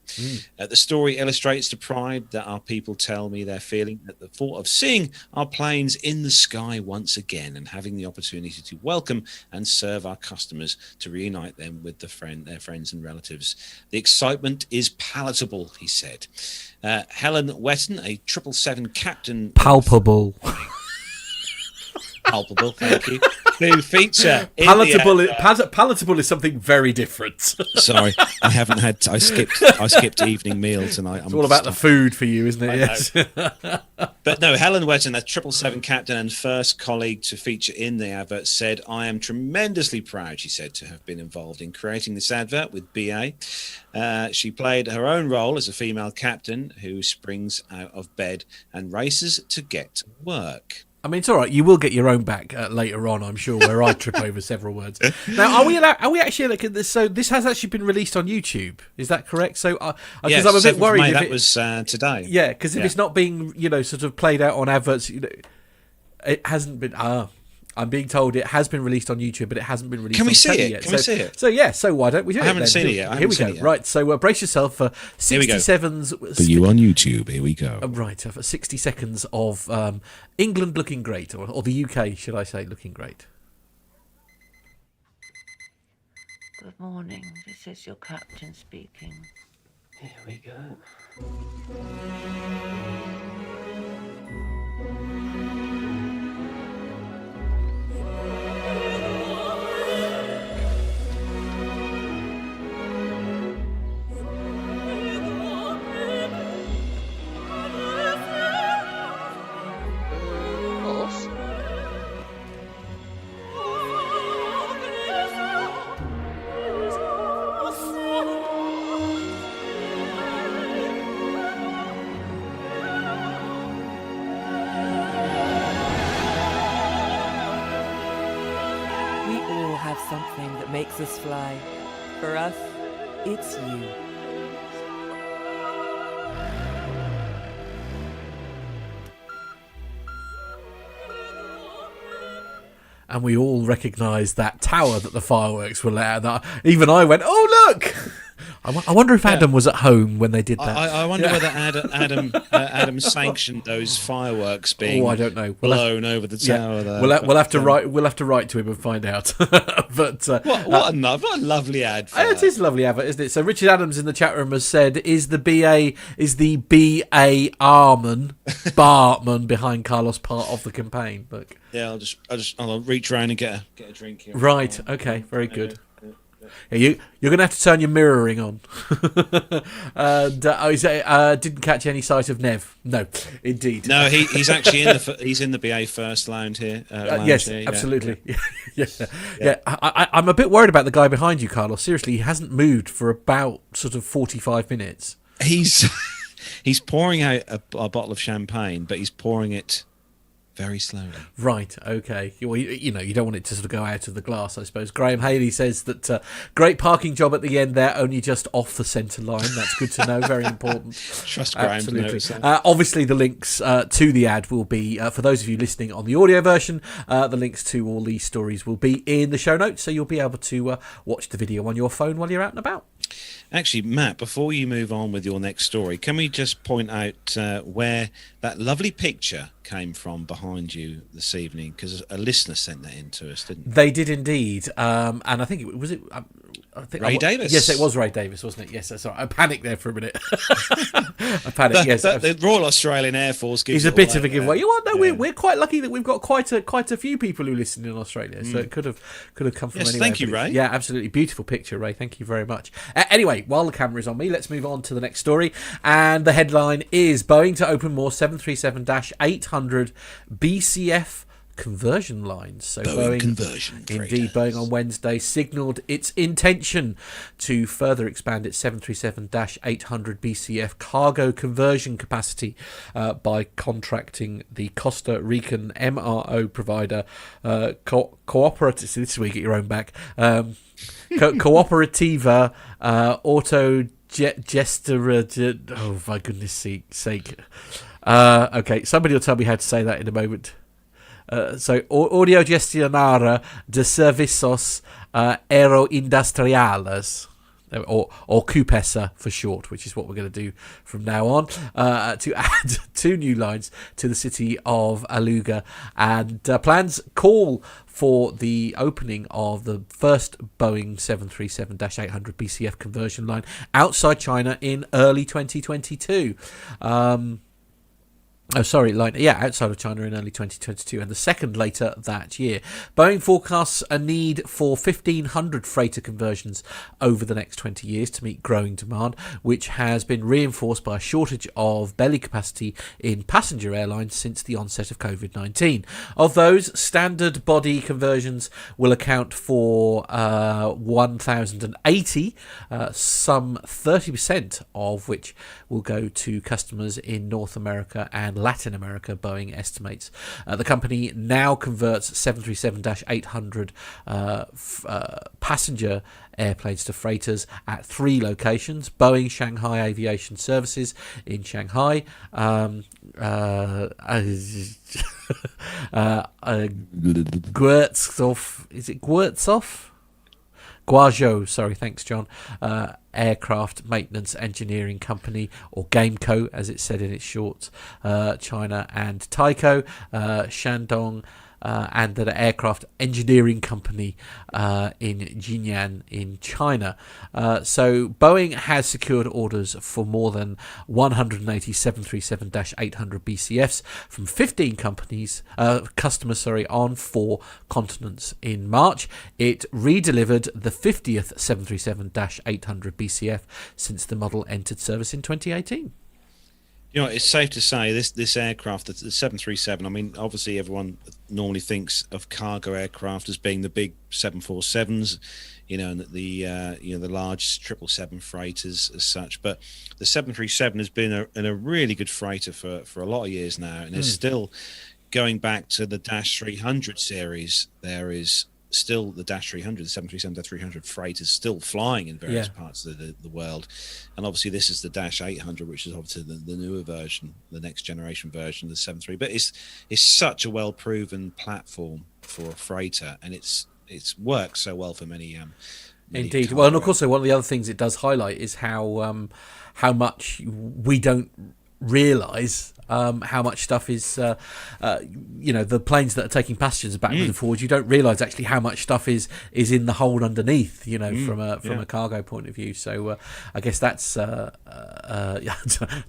The story illustrates the pride that our people tell me they're feeling at the thought of seeing our planes in the sky once again and having the opportunity to welcome and serve our customers, to reunite them with their friends and relatives. The excitement is palatable, he said. Helen Wetton, a 777 captain. Palpable. Palpable, thank you. Who feature palatable is something very different. Sorry, I skipped evening meal tonight. It's all about the food for you, isn't it? Yes. But no, Helen Wetton, a 777 captain and first colleague to feature in the advert, said, "I am tremendously proud," she said, "to have been involved in creating this advert with BA." She played her own role as a female captain who springs out of bed and races to get to work. I mean, it's all right. You will get your own back later on, I'm sure, where I trip over several words. Now, are we actually looking at this? So this has actually been released on YouTube. Is that correct? So, because I'm a bit worried. May, that was today. Yeah, because if it's not being, sort of played out on adverts, it hasn't been. I'm being told it has been released on YouTube, but it hasn't been released. Can we on see telly it? yet. Can we see it? So why don't we do it? I haven't seen it yet. Here we go. Right, so brace yourself for 67's. For you on YouTube, here we go. Right, for 60 seconds of England looking great, or the UK, should I say, looking great. Good morning. This is your captain speaking. Here we go. Something that makes us fly. For us, it's you. And we all recognised that tower that the fireworks were let out. Even I went, "Oh look!" I wonder if Adam was at home when they did that. I wonder whether Adam sanctioned those fireworks being I don't know. blown over the tower there. We'll have to write to him and find out. But what a lovely advert. It is a lovely advert, isn't it? So Richard Adams in the chat room has said, is the BA Bartman behind Carlos part of the campaign? Look. Yeah, I'll reach around and get a drink here. Right. Okay. Very good. Yeah, you're going to have to turn your mirroring on. And didn't catch any sight of Nev. No, indeed. No, he's actually in the BA First lounge here. Yes, here, absolutely. Yeah. I'm a bit worried about the guy behind you, Carlos. Seriously, he hasn't moved for about sort of 45 minutes. He's pouring out a bottle of champagne, but he's pouring it very slowly. Right, okay. Well, you don't want it to sort of go out of the glass, I suppose. Graham Haley says that great parking job at the end there, only just off the centre line. That's good to know, very important. Trust Graham. Absolutely. Obviously, the links to the ad will be, for those of you listening on the audio version, the links to all these stories will be in the show notes, so you'll be able to watch the video on your phone while you're out and about. Actually, Matt, before you move on with your next story, can we just point out where that lovely picture came from behind you this evening? Because a listener sent that in to us, didn't they? They did indeed. And I think it was Ray Davis. Yes, it was Ray Davis, wasn't it? Yes, that's right. I panicked there for a minute. I panicked. Yes, the Royal Australian Air Force gives. He's a bit of a giveaway. We're quite lucky that we've got quite a few people who listen in Australia, so it could have come from anywhere. Thank you, Ray. Yeah, absolutely beautiful picture, Ray. Thank you very much. Anyway, while the camera is on me, let's move on to the next story. And the headline is Boeing to open more 737-800 BCF conversion lines. So Boeing conversion indeed, Boeing on Wednesday signalled its intention to further expand its 737-800 BCF cargo conversion capacity by contracting the Costa Rican MRO provider Cooperative. This is where you get your own back. Cooperativa Auto Gestora. Oh my goodness sake! Okay, somebody will tell me how to say that in a moment. So, Audio Gestionara de Servicios Aeroindustriales, or CUPESA for short, which is what we're going to do from now on, to add 2 new lines to the city of Aluga. And plans call for the opening of the first Boeing 737-800 BCF conversion line outside China in early 2022. Outside of China in early 2022, and the second later that year. Boeing forecasts a need for 1,500 freighter conversions over the next 20 years to meet growing demand, which has been reinforced by a shortage of belly capacity in passenger airlines since the onset of COVID-19. Of those, standard body conversions will account for 1,080, some 30% of which will go to customers in North America and Latin America, Boeing estimates. The company now converts 737-800 passenger airplanes to freighters at 3 locations: Boeing Shanghai Aviation Services in Shanghai, Guangzhou, sorry, thanks John, Aircraft Maintenance Engineering Company, or GAMECO as it's said in its short, China, and Tyco, Shandong, and an aircraft engineering company in Jinan in China. So Boeing has secured orders for more than 180 737-800 BCFs from 15 customers on 4 continents. In March, it redelivered the 50th 737-800 BCF since the model entered service in 2018. You know, it's safe to say this aircraft, the 737. I mean, obviously everyone normally thinks of cargo aircraft as being the big 747s, and the large 777 freighters as such. But the 737 has been a really good freighter for a lot of years now, and it's still going back to the -300 series. There is still the -300, the 737-300 freight is still flying in various parts of the world, and obviously this is the -800, which is obviously the newer version, the next generation version of the 73. But it's such a well proven platform for a freighter, and it's worked so well for Indeed. Well, and of course, one of the other things it does highlight is how much we don't realise how much stuff is, the planes that are taking passengers backwards and forwards. You don't realise actually how much stuff is in the hold underneath. From a cargo point of view. So I guess that's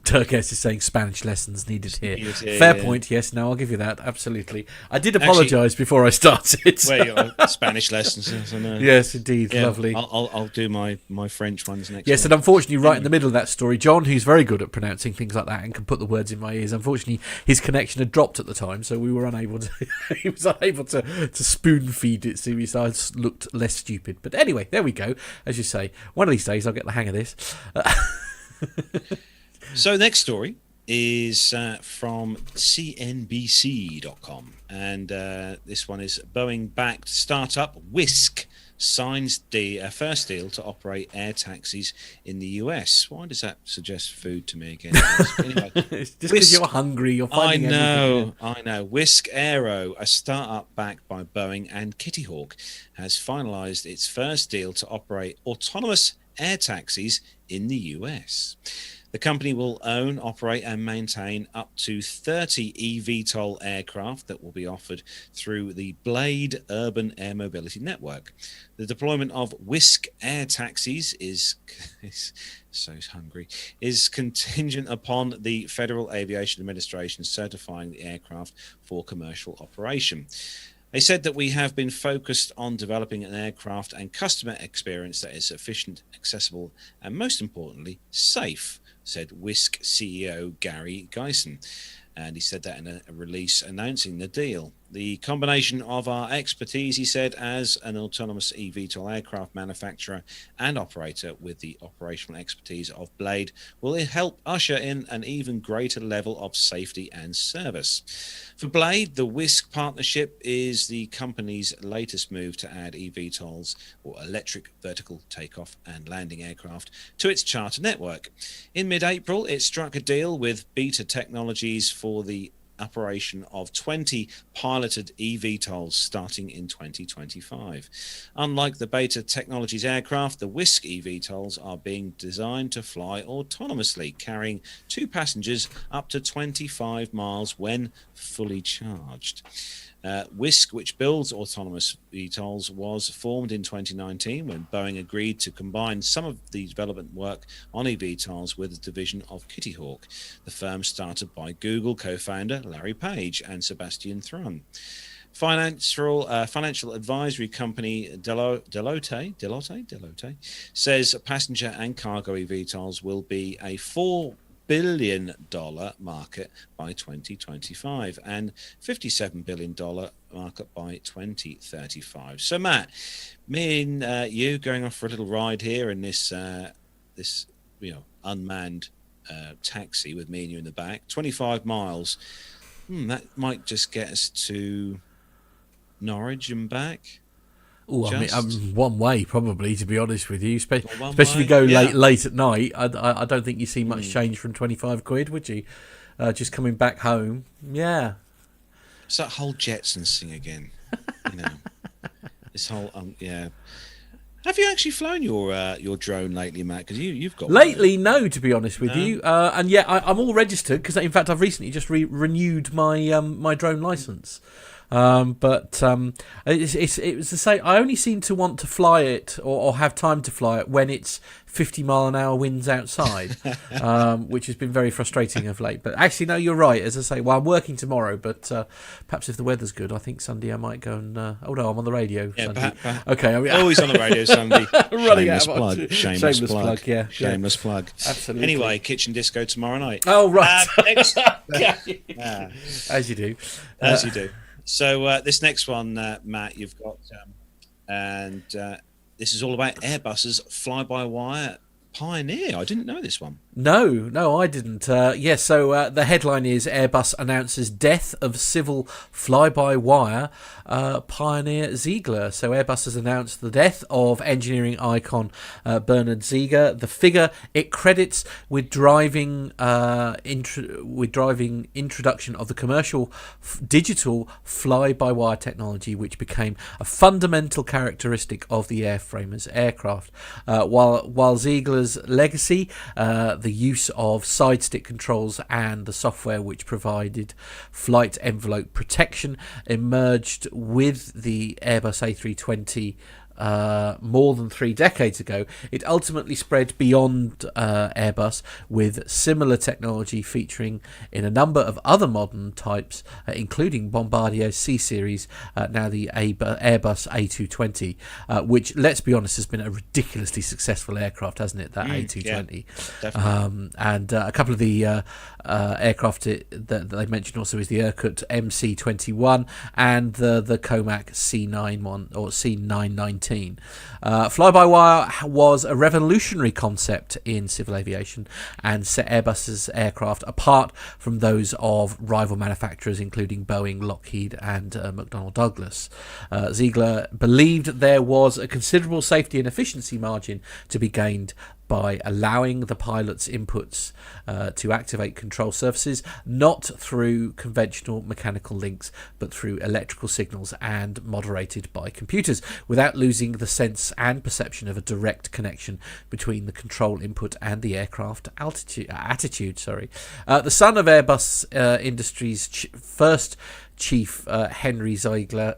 Turkes is saying Spanish lessons needed here. Fair point. Yes, no, I'll give you that. Absolutely. I did apologise before I started. Where your Spanish lessons? Yes, I know. Yes, indeed. Yeah, Lovely. I'll do my French ones next. Yes, and unfortunately, right in the middle of that story, John, who's very good at pronouncing things like that and can put the words in my ears, unfortunately, his connection had dropped at the time, so we were unable to. He was unable to spoon feed it to me, so I looked less stupid. But anyway, there we go. As you say, one of these days I'll get the hang of this. So next story is from CNBC.com, and this one is Boeing-backed startup Wisk signs the first deal to operate air taxis in the US. Why does that suggest food to me again? Anyway, it's just because you're hungry. You're finding everything. I know. Wisk Aero, a startup backed by Boeing and Kitty Hawk, has finalized its first deal to operate autonomous air taxis in the US. The company will own, operate and maintain up to 30 eVTOL aircraft that will be offered through the Blade Urban Air Mobility Network. The deployment of Wisk air taxis is contingent upon the Federal Aviation Administration certifying the aircraft for commercial operation. They said that we have been focused on developing an aircraft and customer experience that is efficient, accessible, and most importantly, safe, said Wisk CEO Gary Geisen. And he said that in a release announcing the deal. The combination of our expertise, he said, as an autonomous eVTOL aircraft manufacturer and operator with the operational expertise of Blade will help usher in an even greater level of safety and service. For Blade, the Wisk partnership is the company's latest move to add eVTOLs, or electric vertical takeoff and landing aircraft, to its charter network. In mid-April, it struck a deal with Beta Technologies for the operation of 20 piloted eVTOLs starting in 2025. Unlike the Beta Technologies aircraft, the Wisk eVTOLs are being designed to fly autonomously, carrying 2 passengers up to 25 miles when fully charged. Wisk, which builds autonomous VTOLs, was formed in 2019 when Boeing agreed to combine some of the development work on eVTOLs with a division of Kitty Hawk, the firm started by Google co-founder Larry Page and Sebastian Thrun. Financial advisory company Deloitte says passenger and cargo eVTOLs will be a $4 billion market by 2025 and $57 billion market by 2035. So Matt, me and you going off for a little ride here in this unmanned taxi with me and you in the back, 25 miles. That might just get us to Norwich and back. Oh, I mean, one way probably, to be honest with you. Especially if you go late at night. I don't think you see much change from 25 quid, would you? Just coming back home, yeah. It's that whole Jetsons thing again. This whole Have you actually flown your drone lately, Matt? Because you've got lately, no, to be honest with you. And yeah, I'm all registered because in fact I've recently just renewed my my drone license. But it was the same. I only seem to want to fly it or have time to fly it when it's 50-mile-an-hour winds outside, which has been very frustrating of late. But actually, no, you're right. As I say, well, I'm working tomorrow, but perhaps if the weather's good, I think Sunday I might go and. Oh no, I'm on the radio. Yeah, Sunday. Okay, always on the radio Sunday. Shameless plug. Shameless plug. Yeah, shameless plug. Absolutely. Anyway, kitchen disco tomorrow night. Oh right. As you do. As you do. So this next one, Matt, you've got, this is all about Airbus's fly-by-wire Pioneer. I didn't know this one. No, I didn't. So the headline is Airbus announces death of civil fly-by-wire pioneer Ziegler. So Airbus has announced the death of engineering icon Bernard Ziegler. The figure it credits with driving introduction of the commercial digital fly-by-wire technology, which became a fundamental characteristic of the airframer's aircraft. While Ziegler's legacy, the use of side stick controls and the software which provided flight envelope protection emerged with the Airbus A320 more than 3 decades ago, it ultimately spread beyond Airbus, with similar technology featuring in a number of other modern types, including Bombardier's C series, now the Airbus A220, which, let's be honest, has been a ridiculously successful aircraft, hasn't it? That A220, and a couple of the aircraft that they mentioned also is the Irkut MC-21 and the Comac C91 or C919. Fly-by-wire was a revolutionary concept in civil aviation and set Airbus's aircraft apart from those of rival manufacturers including Boeing, Lockheed and McDonnell Douglas. Ziegler believed there was a considerable safety and efficiency margin to be gained by allowing the pilot's inputs to activate control surfaces, not through conventional mechanical links, but through electrical signals and moderated by computers, without losing the sense and perception of a direct connection between the control input and the aircraft attitude. The son of Airbus Industries' first chief, Henry Ziegler,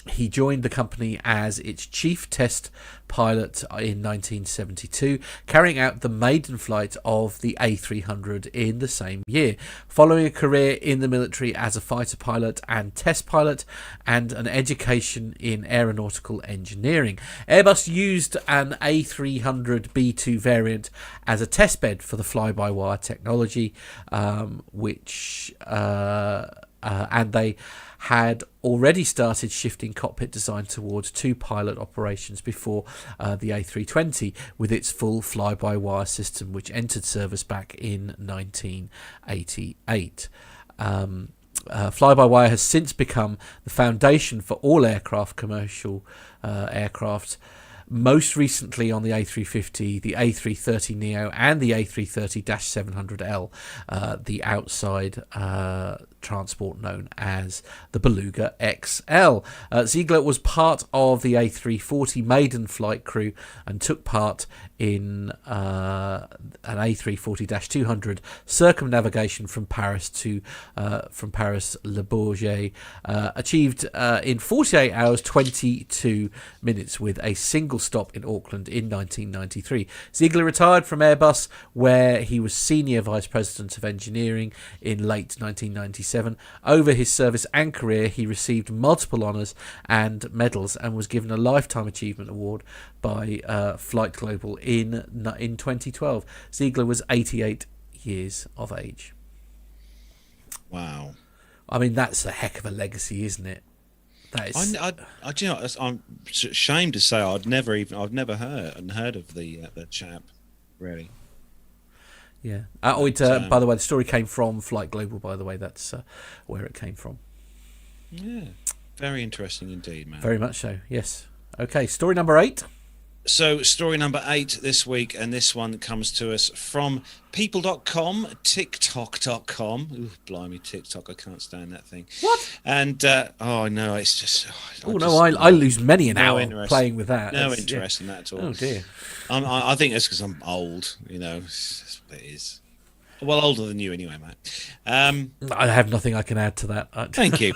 he joined the company as its chief test pilot in 1972, carrying out the maiden flight of the A300 in the same year. Following a career in the military as a fighter pilot and test pilot and an education in aeronautical engineering, Airbus used an A300B2 variant as a testbed for the fly-by-wire technology, and they had already started shifting cockpit design towards two-pilot operations before the A320 with its full fly-by-wire system, which entered service back in 1988. Fly-by-wire has since become the foundation for all commercial aircraft, most recently on the A350, the A330neo and the A330-700L, the outside transport known as the Beluga XL. Ziegler was part of the A340 maiden flight crew and took part in an A340-200 circumnavigation from Paris Le Bourget, achieved in 48 hours 22 minutes with a single stop in Auckland in 1993. Ziegler retired from Airbus, where he was senior vice president of engineering in late 1997. Over his service and career, he received multiple honours and medals and was given a Lifetime Achievement Award by Flight Global in 2012. Ziegler was 88 years of age. Wow. I mean, that's a heck of a legacy, isn't it? That is. I'm ashamed to say I've never heard of the chap, really. Yeah. By the way, the story came from Flight Global. By the way, that's where it came from. Yeah. Very interesting indeed, man. Very much so. Yes. Okay. Story number 8. So, story number 8 this week, and this one comes to us from people.com, tiktok.com. Ooh, blimey, TikTok, I can't stand that thing. What? And, oh, no, it's just... I lose many an hour playing with that. No interest in that at all. Oh, dear. I think that's because I'm old, that's what it is. Well, older than you anyway, mate. I have nothing I can add to that. Thank you.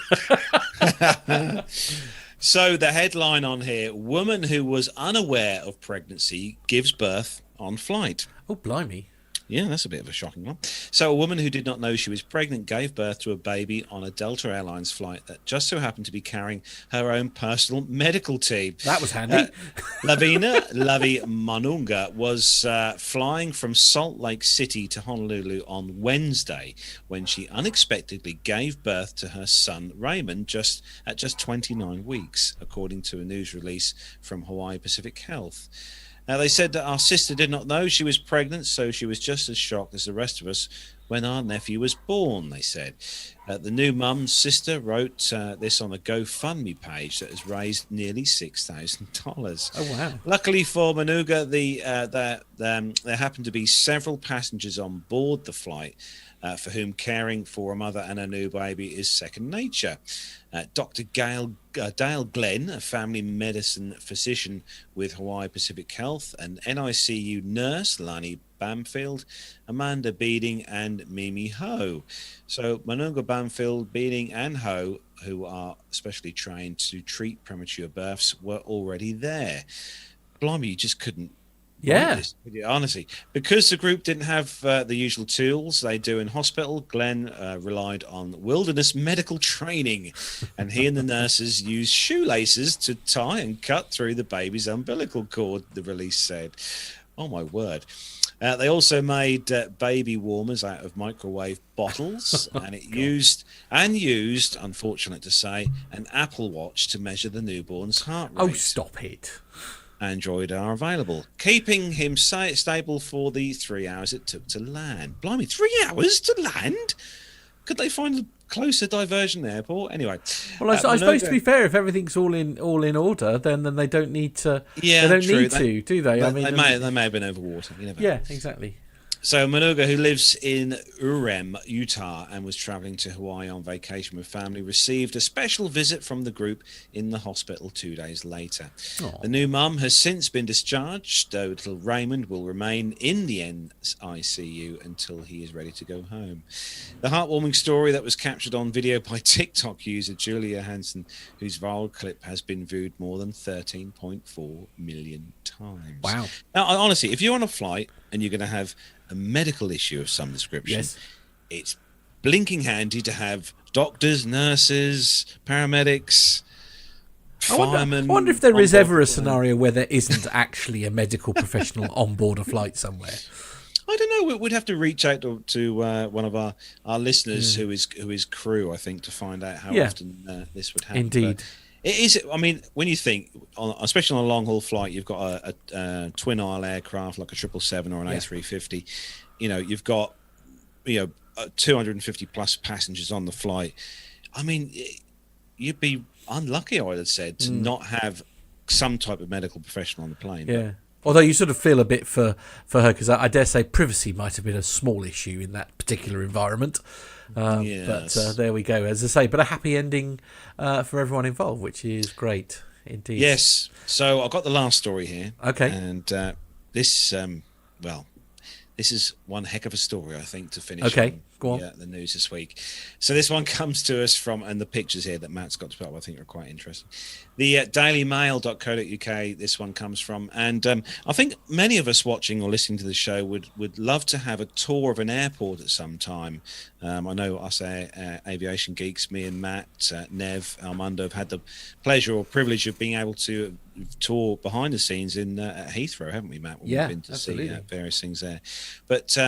So the headline on here, woman who was unaware of pregnancy gives birth on flight. Oh, blimey. Yeah, that's a bit of a shocking one. So a woman who did not know she was pregnant gave birth to a baby on a Delta Airlines flight that just so happened to be carrying her own personal medical team. That was handy. Lavina Lavi Manunga was flying from Salt Lake City to Honolulu on Wednesday when she unexpectedly gave birth to her son Raymond at just 29 weeks, according to a news release from Hawaii Pacific Health. They said that our sister did not know she was pregnant, so she was just as shocked as the rest of us when our nephew was born, they said. The new mum's sister wrote this on a GoFundMe page that has raised nearly $6,000. Oh, wow. Luckily for Manuga, there happened to be several passengers on board the flight for whom caring for a mother and a new baby is second nature. Dr. Dale Glenn, a family medicine physician with Hawaii Pacific Health, and NICU nurse Lani Bamfield, Amanda Beading, and Mimi Ho. So Manunga Bamfield, Beading, and Ho, who are specially trained to treat premature births, were already there. Blimey, you just couldn't. Yeah. This, honestly, because the group didn't have the usual tools they do in hospital, Glenn relied on wilderness medical training, and he and the nurses used shoelaces to tie and cut through the baby's umbilical cord, the release said. Oh, my word. They also made baby warmers out of microwave bottles, and used, unfortunate to say, an Apple Watch to measure the newborn's heart rate. Oh, stop it. Android are available, keeping him stable for the 3 hours it took to land. Blimey, 3 hours to land? Could they find a closer diversion airport? Anyway, well, I suppose to be fair, if everything's all in order, then they don't need to. Yeah, they don't true. need to, do they? I mean, they may have been over water. You never know. Yeah, exactly. So Manuga, who lives in Urem, Utah, and was traveling to Hawaii on vacation with family, received a special visit from the group in the hospital 2 days later. Aww. The new mum has since been discharged, though little Raymond will remain in the NICU until he is ready to go home. The heartwarming story that was captured on video by TikTok user Julia Hansen, whose viral clip has been viewed more than 13.4 million times. Wow. Now, honestly, if you're on a flight and you're going to have a medical issue of some description, yes, it's blinking handy to have doctors, nurses, paramedics, firemen. I wonder if there is ever a scenario where there isn't actually a medical professional on board a flight somewhere. I don't know. We'd have to reach out to one of our listeners who is crew, I think, to find out how often this would happen. Indeed. But it is. I mean, when you think, especially on a long haul flight, you've got a twin aisle aircraft like a 777 or an A350. You know, you've got 250 plus passengers on the flight. I mean, you'd be unlucky, I would have said, to not have some type of medical professional on the plane. Yeah. Although you sort of feel a bit for her, because I dare say privacy might have been a small issue in that particular environment. Yes. But there we go, as I say. But a happy ending for everyone involved, which is great indeed. Yes. So I've got the last story here. Okay. And this is one heck of a story, I think, to finish. Okay, go on. The news this week. So this one comes to us from, and the pictures here that Matt's got to put up, I think, are quite interesting. The dailymail.co.uk, this one comes from. And I think many of us watching or listening to the show would love to have a tour of an airport at some time. I know us aviation geeks, me and Matt, Nev, Armando, have had the pleasure or privilege of being able to tour behind the scenes in at Heathrow, haven't we, Matt? Yeah, we've been to absolutely. see various things there. But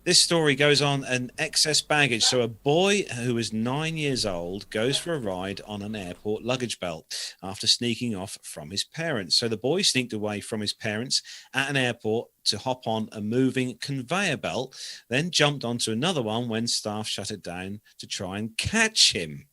this story goes on an excess baggage. So a boy who is 9 years old goes for a ride on an airport luggage belt after sneaking off from his parents. So the boy sneaked away from his parents at an airport to hop on a moving conveyor belt, then jumped onto another one when staff shut it down to try and catch him.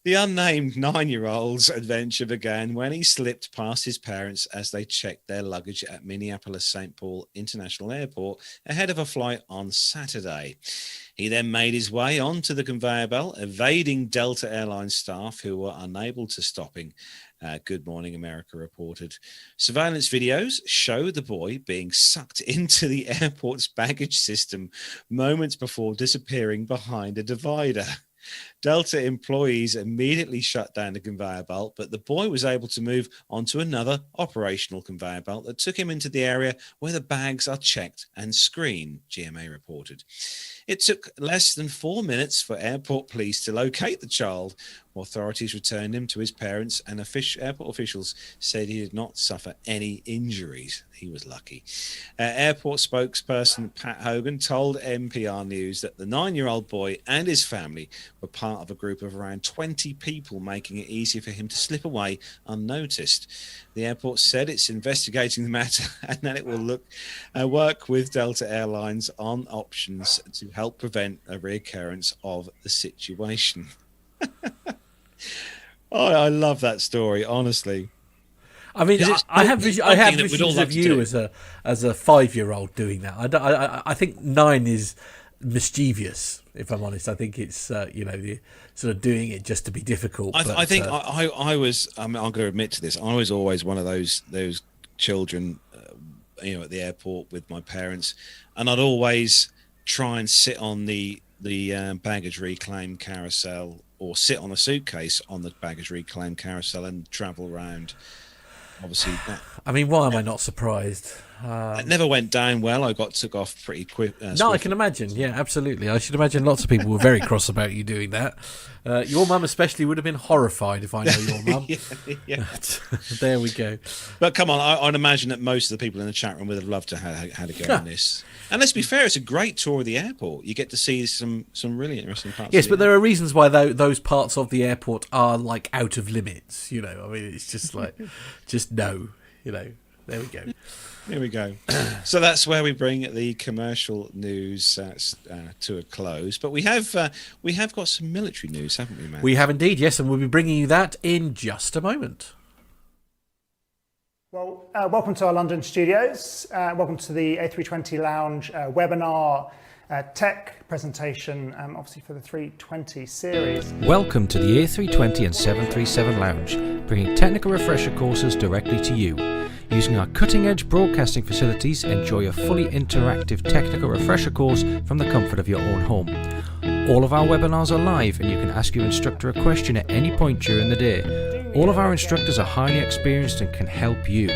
The unnamed 9-year-old's adventure began when he slipped past his parents as they checked their luggage at Minneapolis-St. Paul International Airport ahead of a flight on Saturday. He then made his way onto the conveyor belt, evading Delta Airlines staff who were unable to stop him. Good Morning America reported. Surveillance videos show the boy being sucked into the airport's baggage system moments before disappearing behind a divider. Delta employees immediately shut down the conveyor belt, but the boy was able to move onto another operational conveyor belt that took him into the area where the bags are checked and screened, GMA reported. It took less than 4 minutes for airport police to locate the child. Authorities returned him to his parents, and airport officials said he did not suffer any injuries. He was lucky. Airport spokesperson Pat Hogan told NPR News that the 9-year-old boy and his family were part part of a group of around 20 people, making it easier for him to slip away unnoticed. The airport said it's investigating the matter and that it will work with Delta Airlines on options to help prevent a reoccurrence of the situation. I love that story, honestly. I mean, I have visions of you as a 5-year-old doing that. I think 9 is mischievous. If I'm honest, I think it's the sort of doing it just to be difficult. I think I was. I'm going to admit to this. I was always one of those children, at the airport with my parents, and I'd always try and sit on the baggage reclaim carousel, or sit on a suitcase on the baggage reclaim carousel and travel around. Obviously, I mean, why am I not surprised? It never went down well. I took off pretty quick. No, I can imagine. Yeah, absolutely. I should imagine lots of people were very cross about you doing that. Your mum especially would have been horrified if I know your mum. Yeah. There we go. But come on, I'd imagine that most of the people in the chat room would have loved to have had a go on this. And let's be fair, it's a great tour of the airport. You get to see some really interesting parts. Yes, but there are reasons why those parts of the airport are like out of limits. I mean, it's just like, just no. There we go. Here we go. So that's where we bring the commercial news to a close. But we have got some military news, haven't we, Matt? We have indeed, yes, and we'll be bringing you that in just a moment. Well, welcome to our London studios. Welcome to the A320 Lounge webinar tech presentation, obviously for the 320 series. Welcome to the A320 and 737 Lounge, bringing technical refresher courses directly to you. Using our cutting-edge broadcasting facilities, enjoy a fully interactive technical refresher course from the comfort of your own home. All of our webinars are live and you can ask your instructor a question at any point during the day. All of our instructors are highly experienced and can help you.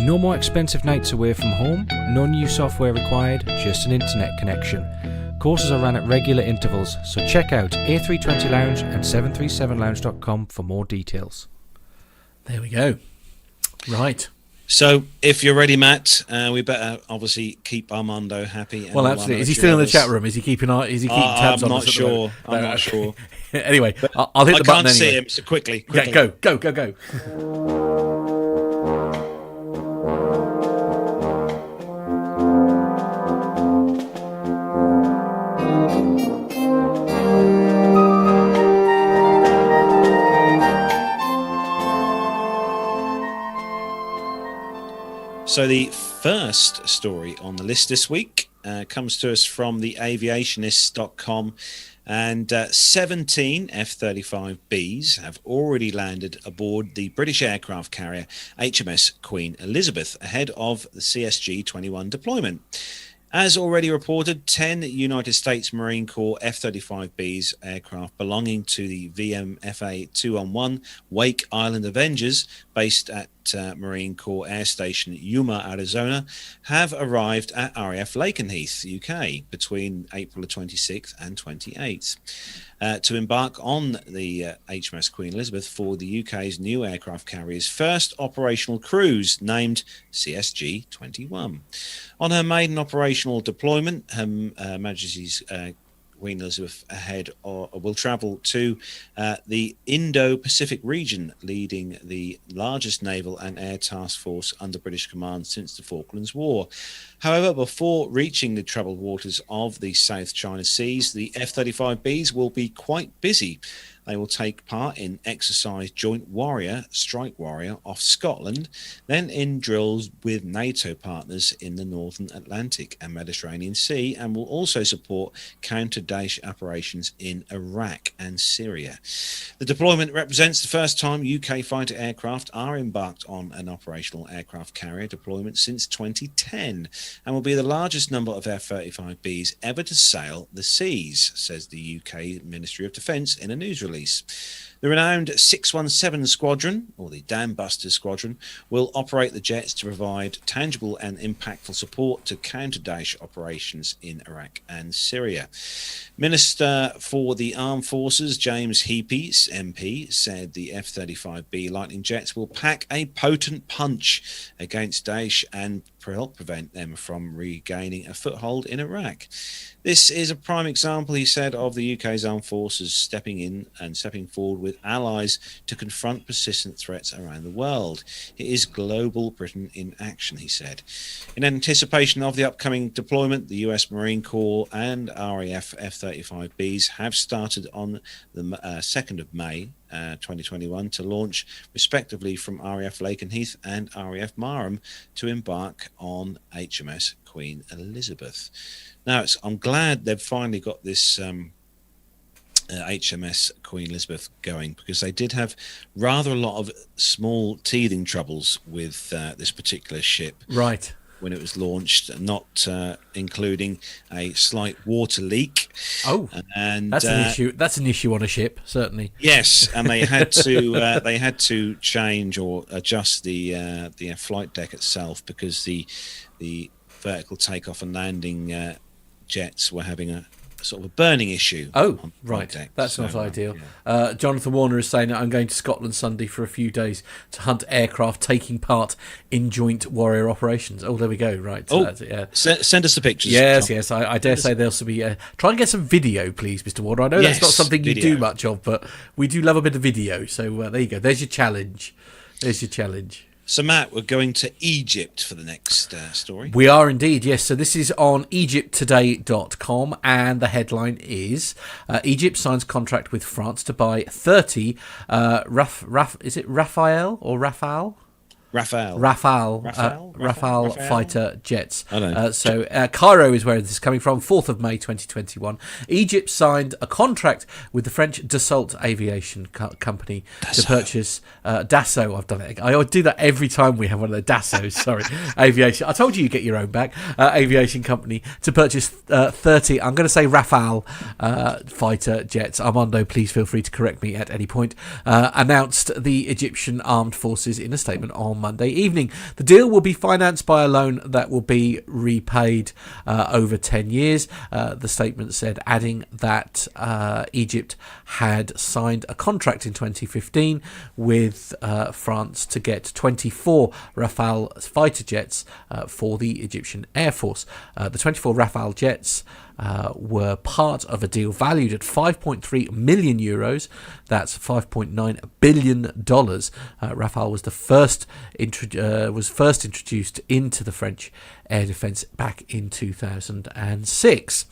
No more expensive nights away from home, no new software required, just an internet connection. Courses are run at regular intervals, so check out A320 Lounge and 737lounge.com for more details. There we go. Right. So, if you're ready, Matt, we better obviously keep Armando happy. Well, absolutely. Is he still in the chat room? Is he keeping tabs on us? I'm not sure. Anyway, I'll hit the button anyway. I can't see him, so quickly. Yeah, go. So the first story on the list this week comes to us from the aviationists.com, and 17 F-35Bs have already landed aboard the British aircraft carrier HMS Queen Elizabeth ahead of the CSG-21 deployment. As already reported, 10 United States Marine Corps F-35Bs aircraft belonging to the VMFA 2-on-1 Wake Island Avengers, based at Marine Corps Air Station Yuma, Arizona, have arrived at RAF Lakenheath, UK, between April the 26th and 28th. To embark on the HMS Queen Elizabeth for the UK's new aircraft carrier's first operational cruise, named CSG-21. On her maiden operational deployment, Her Majesty's Queen Elizabeth ahead will travel to the Indo-Pacific region, leading the largest naval and air task force under British command since the Falklands War. However, before reaching the troubled waters of the South China Seas, the F-35Bs will be quite busy. They will take part in exercise Joint Warrior, Strike Warrior off Scotland, then in drills with NATO partners in the Northern Atlantic and Mediterranean Sea, and will also support counter-Daesh operations in Iraq and Syria. The deployment represents the first time UK fighter aircraft are embarked on an operational aircraft carrier deployment since 2010, and will be the largest number of F-35Bs ever to sail the seas, says the UK Ministry of Defence in a news release. The renowned 617 Squadron, or the Dam Busters Squadron, will operate the jets to provide tangible and impactful support to counter-Daesh operations in Iraq and Syria. Minister for the Armed Forces, James Heappey, MP, said the F-35B Lightning jets will pack a potent punch against Daesh and help prevent them from regaining a foothold in Iraq. This is a prime example, he said, of the UK's armed forces stepping in and stepping forward with allies to confront persistent threats around the world. It is global Britain in action, he said. In anticipation of the upcoming deployment, the US Marine Corps and RAF F-35Bs have started on the 2nd of May 2021 to launch respectively from RAF Lakenheath and RAF Marham to embark on HMS Queen Elizabeth. Now, I'm glad they've finally got this HMS Queen Elizabeth going, because they did have rather a lot of small teething troubles with this particular ship. Right. When it was launched, not including a slight water leak. Oh, and that's an issue. That's an issue on a ship, certainly. Yes, and they had to change or adjust the flight deck itself, because the vertical takeoff and landing jets were having a sort of a burning issue. Oh, right. That's not ideal. Yeah. Jonathan Warner is saying that I'm going to Scotland Sunday for a few days to hunt aircraft taking part in joint warrior operations. Oh, there we go. Right. So send us the pictures. Yes, Tom. Yes. I dare say there'll be. Try and get some video, please, Mr. Warner. I know that's not something you do much of, but we do love a bit of video. So there you go. There's your challenge. So, Matt, we're going to Egypt for the next story. We are indeed, yes. So this is on EgyptToday.com, and the headline is Egypt signs contract with France to buy 30 is it Rafale or Rafale? Rafale fighter jets. So Cairo is where this is coming from. 4th of May 2021. Egypt signed a contract with the French Dassault Aviation company to purchase Dassault. I've done it. I do that every time we have one of the Dassauts. Sorry, Aviation. I told you get your own back. Aviation company to purchase 30. I'm going to say Rafale fighter jets. Armando, please feel free to correct me at any point. Announced the Egyptian armed forces in a statement on Monday evening. The deal will be financed by a loan that will be repaid over 10 years. The statement said, adding that Egypt had signed a contract in 2015 with France to get 24 Rafale fighter jets for the Egyptian Air Force. The 24 Rafale jets were part of a deal valued at 5.3 million euros. That's $5.9 billion. Rafale was first introduced into the French air defence back in 2006.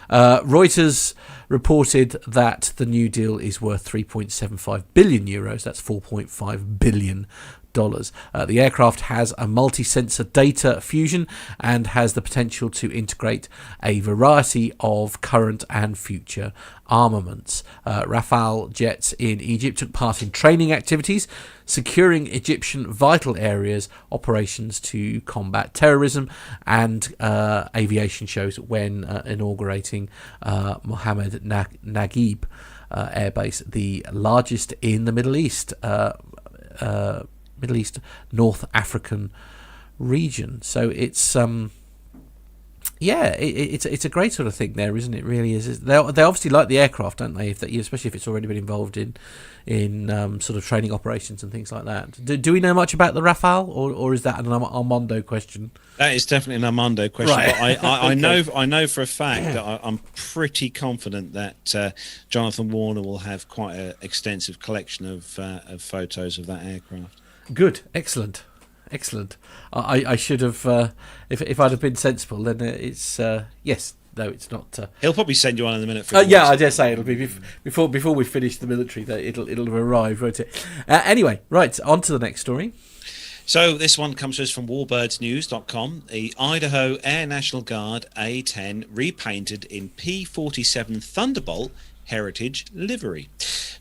Reuters reported that the new deal is worth 3.75 billion euros. That's $4.5 billion. The aircraft has a multi-sensor data fusion and has the potential to integrate a variety of current and future armaments. Rafale jets in Egypt took part in training activities, securing Egyptian vital areas, operations to combat terrorism, and aviation shows when inaugurating Mohammed Naguib Air Base, the largest in the Middle East North African region. So it's it's a great sort of thing there, isn't it? Really is. They obviously like the aircraft, don't they? Especially if it's already been involved in sort of training operations and things like that. Do we know much about the Rafale, or is that an Armando question? That is definitely an Armando question. Right. But I know for a fact that I'm pretty confident that Jonathan Warner will have quite an extensive collection of photos of that aircraft. Good, excellent. I should have, if I'd have been sensible, then it's yes. No, it's not. He'll probably send you one in a minute. Yeah, I dare say it'll be before we finish the military. That it'll have arrived, won't it? Anyway, right, on to the next story. So this one comes to us from warbirdsnews.com. The Idaho Air National Guard A-10 repainted in P-47 Thunderbolt Heritage Livery.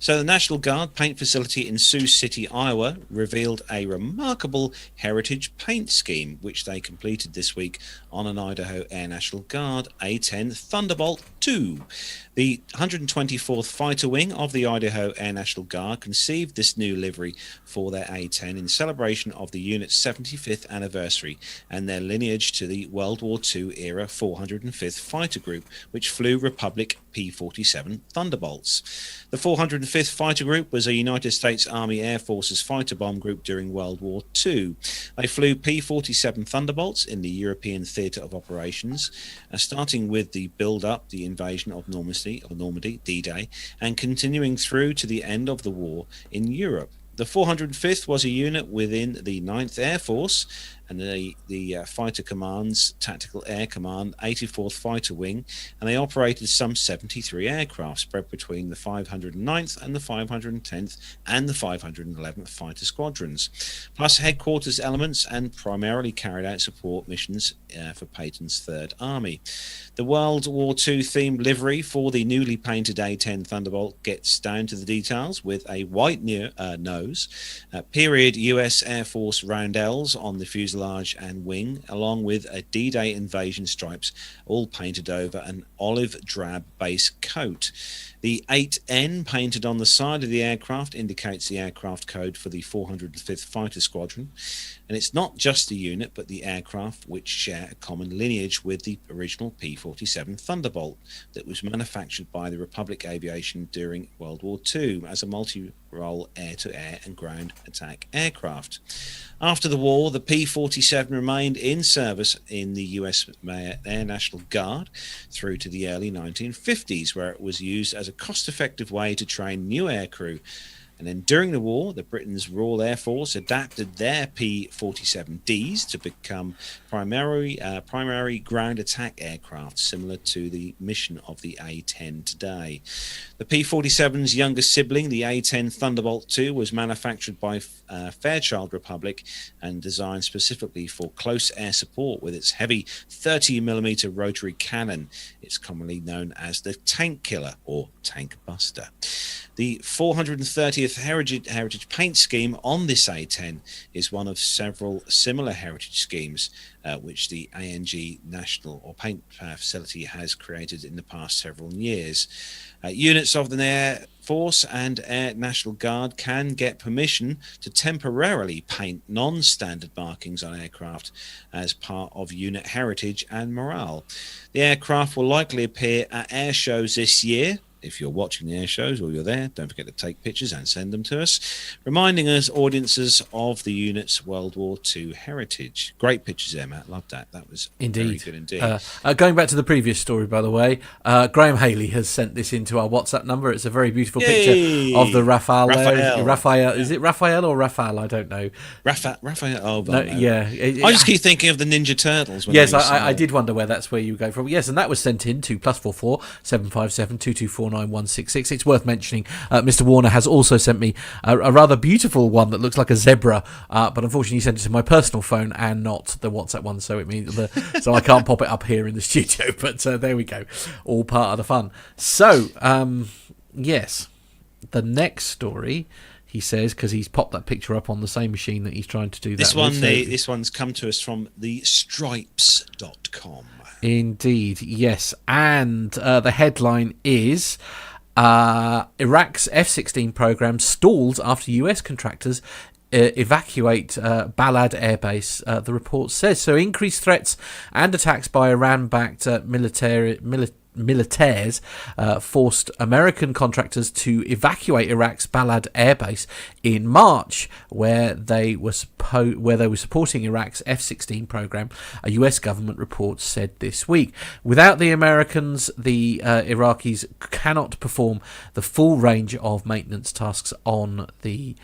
So the National Guard paint facility in Sioux City, Iowa, revealed a remarkable heritage paint scheme, which they completed this week on an Idaho Air National Guard A-10 Thunderbolt 2. The 124th Fighter Wing of the Idaho Air National Guard conceived this new livery for their A-10 in celebration of the unit's 75th anniversary and their lineage to the World War II era 405th Fighter Group, which flew Republic P-47 Thunderbolts. The 405th 405th Fighter Group was a United States Army Air Force's fighter bomb group during World War II. They flew P-47 Thunderbolts in the European theatre of operations, starting with the build-up, the invasion of Normandy, D-Day, and continuing through to the end of the war in Europe. The 405th was a unit within the 9th Air Force and the Fighter Command's Tactical Air Command 84th Fighter Wing, and they operated some 73 aircraft spread between the 509th and the 510th and the 511th Fighter Squadrons, plus headquarters elements, and primarily carried out support missions for Patton's Third Army. The World War II themed livery for the newly painted A-10 Thunderbolt gets down to the details with a white nose, period US Air Force roundels on the fuselage and wing, along with a D-Day invasion stripes, all painted over an olive drab base coat. The 8N painted on the side of the aircraft indicates the aircraft code for the 405th Fighter Squadron, and it's not just the unit but the aircraft which share a common lineage with the original P-47 Thunderbolt that was manufactured by the Republic Aviation during World War II as a multi-role air-to-air and ground attack aircraft. After the war, the P-47 remained in service in the US Air National Guard through to the early 1950s, where it was used as a cost-effective way to train new aircrew. And then during the war, the Britain's Royal Air Force adapted their P-47Ds to become primary ground attack aircraft, similar to the mission of the A-10 today. The P-47's younger sibling, the A-10 Thunderbolt II, was manufactured by Fairchild Republic and designed specifically for close air support with its heavy 30mm rotary cannon. It's commonly known as the Tank Killer or Tank Buster. The 430th Heritage Paint Scheme on this A-10 is one of several similar heritage schemes which the ANG National or Paint Facility has created in the past several years. Units of the Air Force and Air National Guard can get permission to temporarily paint non-standard markings on aircraft as part of unit heritage and morale. The aircraft will likely appear at air shows this year. If you're watching the air shows or you're there, don't forget to take pictures and send them to us, reminding us audiences of the unit's World War II heritage. Great pictures there, Matt. Loved that. That was very good indeed. Going back to the previous story, by the way, Graham Haley has sent this into our WhatsApp number. It's a very beautiful picture of the Rafale. Raphael. Is it Raphael or Rafale? I don't know. Raphael. Oh, no, yeah. I just keep thinking of the Ninja Turtles. Yes, I did wonder where that's where you go from. Yes, and that was sent in to +44 757 224 9166. It's worth mentioning Mr. Warner has also sent me a rather beautiful one that looks like a zebra, but unfortunately he sent it to my personal phone and not the WhatsApp one, so it means so I can't pop it up here in the studio, but there we go, all part of the fun. So yes, the next story, he says, because he's popped that picture up on the same machine that he's trying to do that with. This one's come to us from the stripes.com. Indeed, yes. And the headline is Iraq's F-16 program stalls after US contractors evacuate Balad Air Base, the report says. So increased threats and attacks by Iran-backed militaires forced American contractors to evacuate Iraq's Balad Air Base in March, where they were supporting Iraq's F-16 program, a US government report said this week. Without the Americans, the Iraqis cannot perform the full range of maintenance tasks on the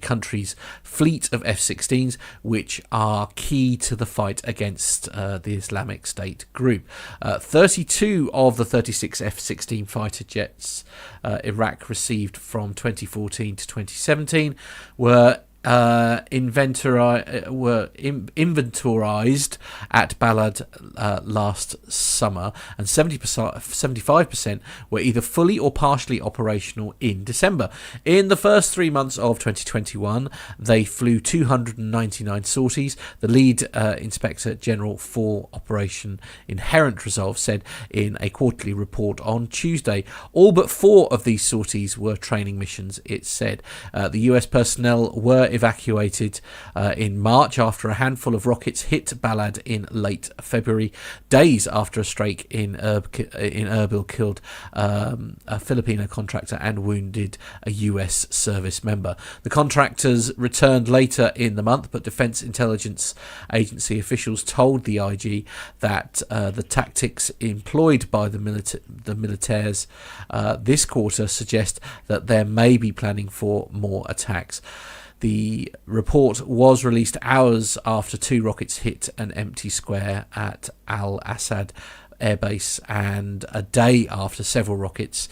country's fleet of F-16s, which are key to the fight against the Islamic State group. 32 of the 36 F-16 fighter jets Iraq received from 2014 to 2017 were inventorized at Balad last summer, and 75% were either fully or partially operational in December. In the first 3 months of 2021, they flew 299 sorties. The lead Inspector General for Operation Inherent Resolve said in a quarterly report on Tuesday. All but 4 of these sorties were training missions, it said. The US personnel were evacuated in March after a handful of rockets hit Balad in late February, days after a strike in Erbil killed a Filipino contractor and wounded a US service member. The contractors returned later in the month, but Defense Intelligence Agency officials told the IG that the tactics employed by the militaires this quarter suggest that there may be planning for more attacks. The report was released hours after 2 rockets hit an empty square at Al-Assad airbase and a day after several rockets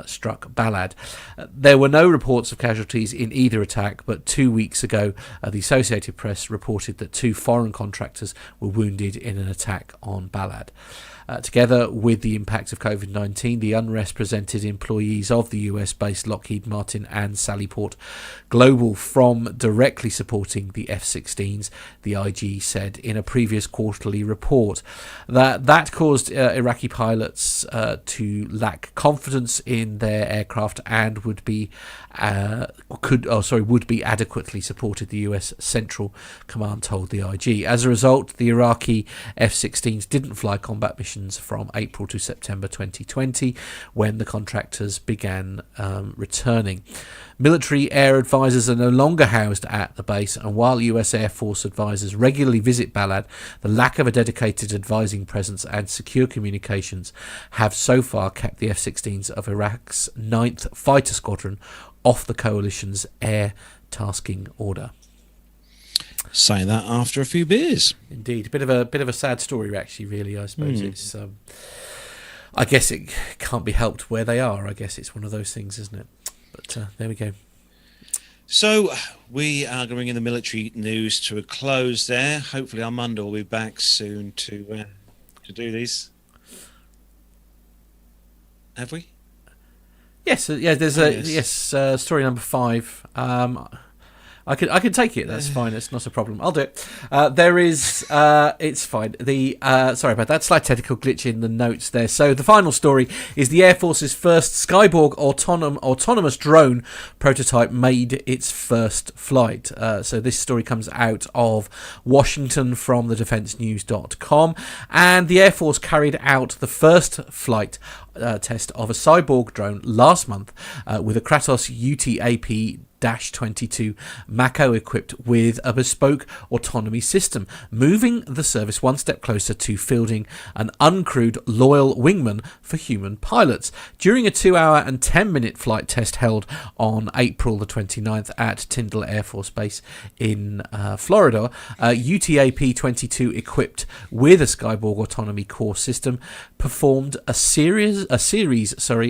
struck Balad. There were no reports of casualties in either attack, but 2 weeks ago the Associated Press reported that 2 foreign contractors were wounded in an attack on Balad. Together with the impact of COVID-19, the unrest prevented employees of the US-based Lockheed Martin and Sallyport Global from directly supporting the F-16s, the IG said in a previous quarterly report. That caused Iraqi pilots to lack confidence in their aircraft and would be adequately supported, the US Central Command told the IG. As a result, the Iraqi F-16s didn't fly combat missions from April to September 2020, when the contractors began returning. Military air advisors are no longer housed at the base, and while US Air Force advisors regularly visit Balad, the lack of a dedicated advising presence and secure communications have so far kept the F-16s of Iraq's 9th Fighter Squadron off the coalition's air tasking order. Saying that after a few beers. Indeed, bit of a sad story, actually. Really, I suppose it's. I guess it can't be helped where they are. I guess it's one of those things, isn't it? But there we go. So we are going to bring in the military news to a close there. Hopefully, Armando will be back soon to do these. Have we? Yes. Yeah. There's story number 5. I can take it. That's fine. It's not a problem. I'll do it. It's fine. Sorry about that. Slight technical glitch in the notes there. So the final story is the Air Force's first Skyborg autonomous drone prototype made its first flight. So this story comes out of Washington from the defensenews.com, and the Air Force carried out the first flight test of a Cyborg drone last month with a Kratos UTAP-22 Mako equipped with a bespoke autonomy system, moving the service one step closer to fielding an uncrewed loyal wingman for human pilots. During a 2-hour and 10-minute flight test held on April the 29th at Tyndall Air Force Base in Florida, UTAP-22 equipped with a Skyborg autonomy core system performed a series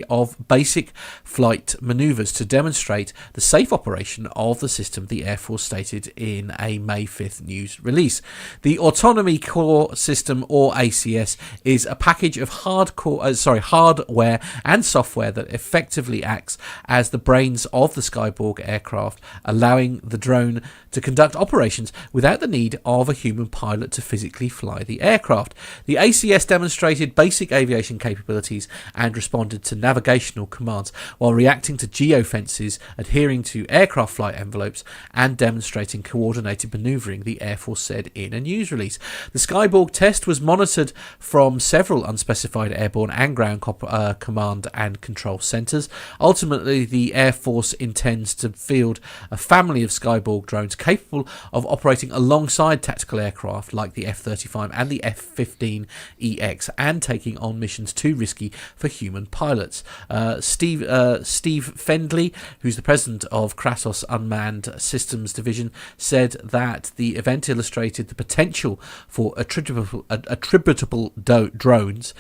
of basic flight maneuvers to demonstrate the safe operation of the system, the Air Force stated in a May 5th news release. The Autonomy Core System, or ACS, is a package of hardware and software that effectively acts as the brains of the Skyborg aircraft, allowing the drone to conduct operations without the need of a human pilot to physically fly the aircraft. The ACS demonstrated basic aviation capabilities and responded to navigational commands while reacting to geofences, adhering to aircraft flight envelopes, and demonstrating coordinated manoeuvring, the Air Force said in a news release. The Skyborg test was monitored from several unspecified airborne and ground command and control centres. Ultimately, the Air Force intends to field a family of Skyborg drones capable of operating alongside tactical aircraft like the F-35 and the F-15EX, and taking on missions too risky for human pilots. Steve Fendley, who's the president of Kratos Unmanned Systems Division, said that the event illustrated the potential for attributable drones,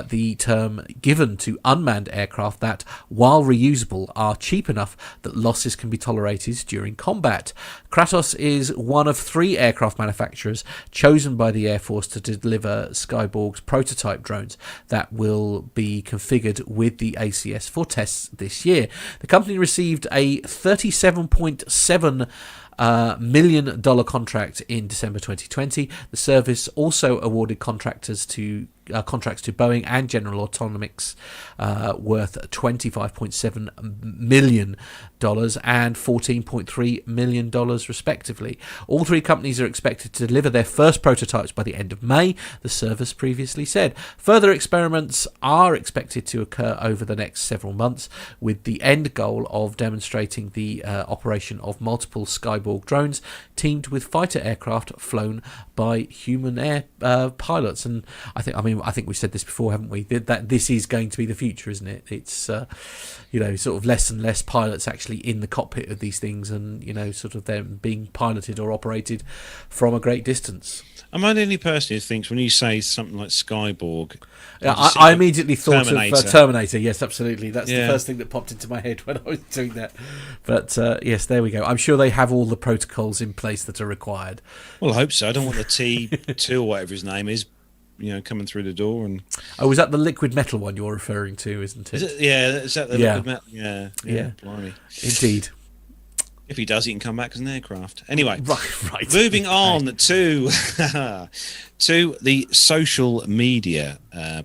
the term given to unmanned aircraft that, while reusable, are cheap enough that losses can be tolerated during combat. Kratos is one of 3 aircraft manufacturers chosen by the Air Force to deliver Skyborg's prototype drones that will be configured with the ACS for tests this year. The company received a $37.7 million contract in December 2020. The service also awarded contracts to Boeing and General Atomics worth $25.7 million and $14.3 million respectively. All three companies are expected to deliver their first prototypes by the end of May, the service previously said. Further experiments are expected to occur over the next several months, with the end goal of demonstrating the operation of multiple Skyborg drones teamed with fighter aircraft flown by human air pilots. And I think we've said this before, haven't we? That this is going to be the future, isn't it? It's sort of less and less pilots actually in the cockpit of these things, and sort of them being piloted or operated from a great distance. Am I the only person who thinks when you say something like Skyborg? I immediately thought Terminator. of Terminator. Yes, absolutely. That's the first thing that popped into my head when I was doing that. But yes, there we go. I'm sure they have all the protocols in place that are required. Well, I hope so. I don't want the T2 or whatever his name is, coming through the door. And oh, is that the liquid metal one you're referring to, isn't it? Is that the liquid metal? Yeah. Blimey. Indeed. If he does, he can come back as an aircraft. Anyway, right. Moving on to the social media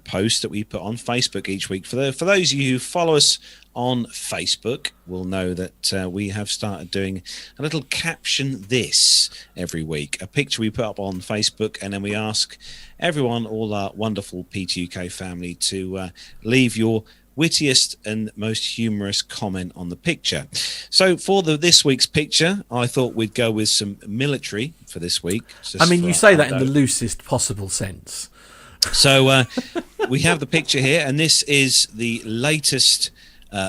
post that we put on Facebook each week. For those of you who follow us on Facebook, will know that we have started doing a little caption this every week. A picture we put up on Facebook, and then we ask everyone, all our wonderful P2UK family, to leave your wittiest and most humorous comment on the picture. So for this week's picture, I thought we'd go with some military for this week. I mean, you say that in the loosest possible sense. So we have the picture here, and this is the latest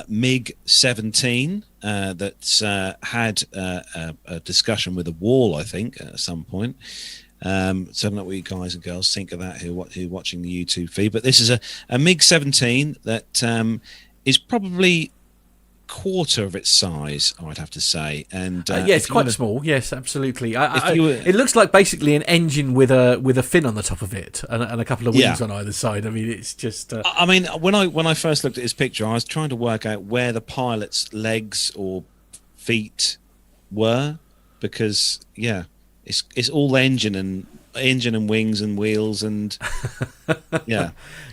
MiG-17 that's had a discussion with a wall, I think, at some point. So I don't know what you guys and girls think of that who are watching the YouTube feed, but this is a MiG-17 that is probably quarter of its size, I'd have to say. And it's quite small. Yes, absolutely. It looks like basically an engine with a fin on the top of it and a couple of wings on either side. I mean, it's just. I mean, when I first looked at this picture, I was trying to work out where the pilot's legs or feet were, because it's all engine and wings and wheels and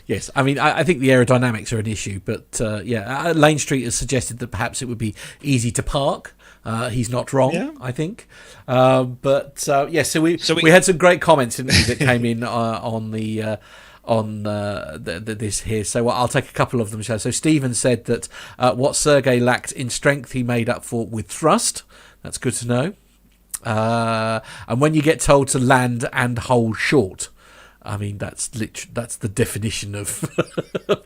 Yes, I mean, I think the aerodynamics are an issue, but Lane Street has suggested that perhaps it would be easy to park. He's not wrong, I think. So we had some great comments that came in on this here. So I'll take a couple of them. So Stephen said that what Sergei lacked in strength, he made up for with thrust. That's good to know. And when you get told to land and hold short, I mean, that's the definition of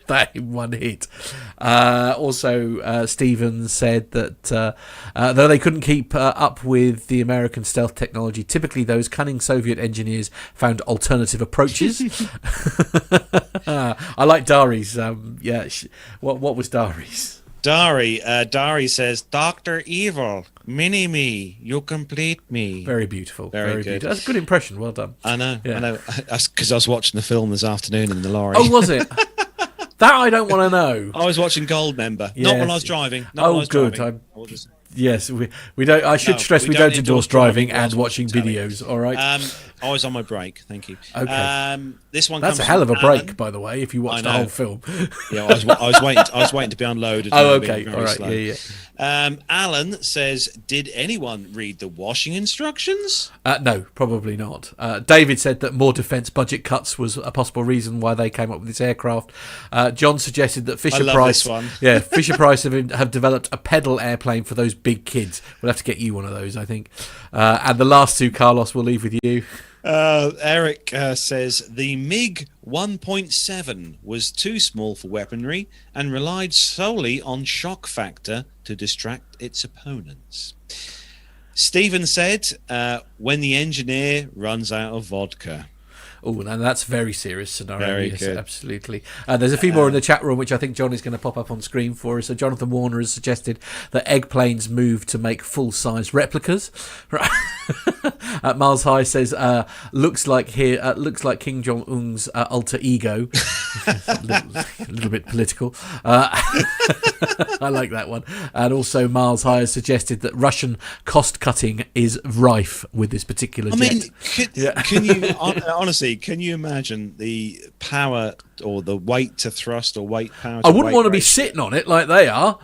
that in one hit. Also, Stephen said that though they couldn't keep up with the American stealth technology, typically those cunning Soviet engineers found alternative approaches. I like Dari's. What was Dari's? Dari says, Dr. Evil, mini-me, you complete me. Very beautiful. Very good. Beautiful. That's a good impression. Well done. I know. That's because I was watching the film this afternoon in the lorry. Oh, was it? That I don't want to know. I was watching Goldmember. Yes. Not when I was driving. Good. Yes, we don't. I should stress we don't endorse driving and watching videos. All right. I was on my break. Thank you. Okay. This one. That's comes a hell of a Alan. break, by the way. If you watch the whole film. Yeah, I was waiting to be unloaded. Oh, okay. All right. Slow. Yeah. Alan says, did anyone read the washing instructions? No, probably not. David said that more defence budget cuts was a possible reason why they came up with this aircraft. John suggested that Fisher Price. This one. Yeah, Fisher Price have developed a pedal airplane for those big kids. We'll have to get you one of those, I think. And the last two, Carlos, we'll leave with you. Eric says the MiG 1.7 was too small for weaponry and relied solely on shock factor to distract its opponents. Stephen said, when the engineer runs out of vodka. Oh, no, that's a very serious scenario. Very yes, good. Absolutely. There's a few more in the chat room, which I think John is going to pop up on screen for us. So Jonathan Warner has suggested that Eggplanes move to make full-size replicas. Miles High says, looks like Kim Jong Un's alter ego. a little bit political. I like that one. And also, Miles High has suggested that Russian cost cutting is rife with this particular jet. Can you honestly? Can you imagine the power or the weight to thrust or weight power? I wouldn't want to be sitting on it like they are.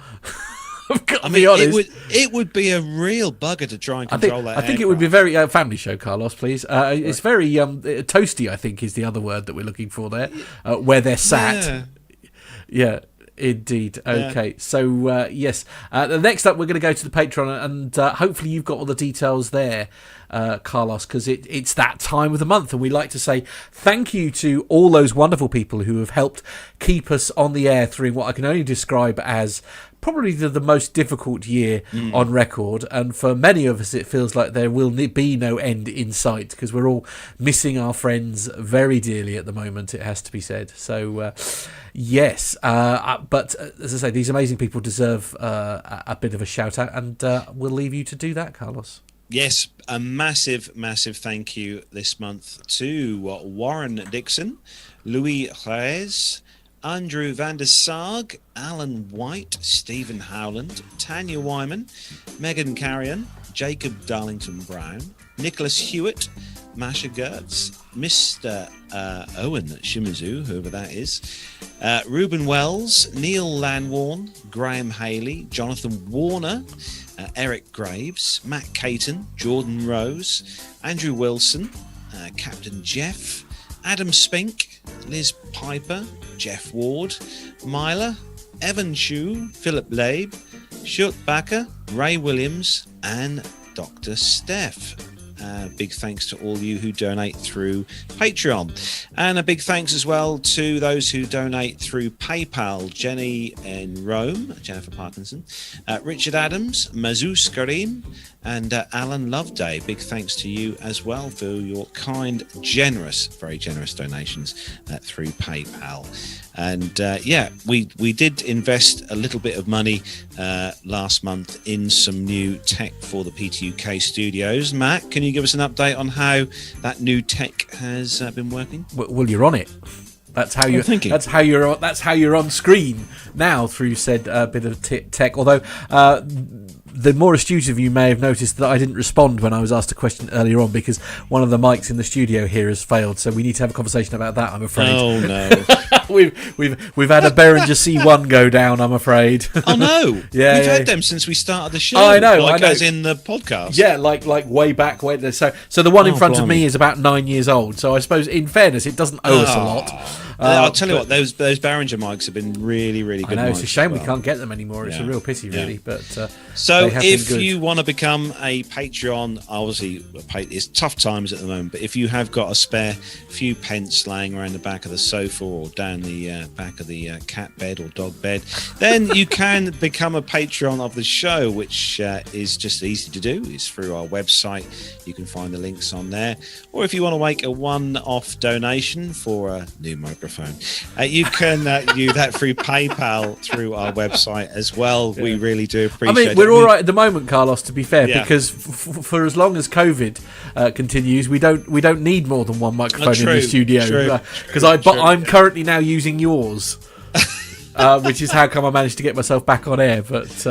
I've got to be honest. It would be a real bugger to try and control that. I think it would be very family show, Carlos. Please, it's very toasty. I think is the other word that we're looking for there, where they're sat. Yeah. Indeed. Okay. So yes. Next up, we're going to go to the Patreon, and hopefully you've got all the details there, Carlos, because it's that time of the month, and we like to say thank you to all those wonderful people who have helped keep us on the air through what I can only describe as probably the most difficult year on record, and for many of us it feels like there will be no end in sight, because we're all missing our friends very dearly at the moment, it has to be said. So yes, but as I say, these amazing people deserve a bit of a shout out, and we'll leave you to do that, Carlos. Yes, a massive thank you this month to Warren Dixon, Louis Reyes, Andrew van der Sarg, Alan White, Stephen Howland, Tanya Wyman, Megan Carrion, Jacob Darlington Brown, Nicholas Hewitt, Masha Gertz, Mr. Owen Shimizu, whoever that is, Reuben Wells, Neil Lanwarn, Graham Haley, Jonathan Warner, Eric Graves, Matt Caton, Jordan Rose, Andrew Wilson, Captain Jeff, Adam Spink, Liz Piper, Jeff Ward, Myla, Evan Chu, Philip Labe, Shut Bakker, Ray Williams, and Dr. Steph. Big thanks to all you who donate through Patreon, and a big thanks as well to those who donate through PayPal: Jenny in Rome, Jennifer Parkinson, Richard Adams, Mazus Karim, and Alan Loveday. Big thanks to you as well for your kind, very generous donations through PayPal. And we did invest a little bit of money last month in some new tech for the PTUK studios. Matt, can you give us an update on how that new tech has been working? Well, you're on it. That's how you're thinking. That's how you're on screen now through said bit of tech. Although the more astute of you may have noticed that I didn't respond when I was asked a question earlier on, because one of the mics in the studio here has failed. So we need to have a conversation about that, I'm afraid. Oh no. We've had a Behringer C1 go down, I'm afraid. Oh no. We've had them since we started the show. I know. As in the podcast. Yeah, like way back when. So the one in front of me is about 9 years old. So I suppose, in fairness, it doesn't owe us a lot. I'll tell you what, those Behringer mics have been really, really good. I know, it's a shame we can't get them anymore. It's a real pity, really. But so if you want to become a Patreon, obviously it's tough times at the moment, but if you have got a spare few pence laying around the back of the sofa or down the back of the cat bed or dog bed, then you can become a Patreon of the show, which is just easy to do. It's through our website. You can find the links on there. Or if you want to make a one-off donation for a new microphone, you can do that through PayPal through our website as well. We really do appreciate it. We're all right at the moment, Carlos, to be fair, because for as long as COVID continues, we don't need more than one microphone in the studio, because I'm currently now using yours. Which is how come I managed to get myself back on air. But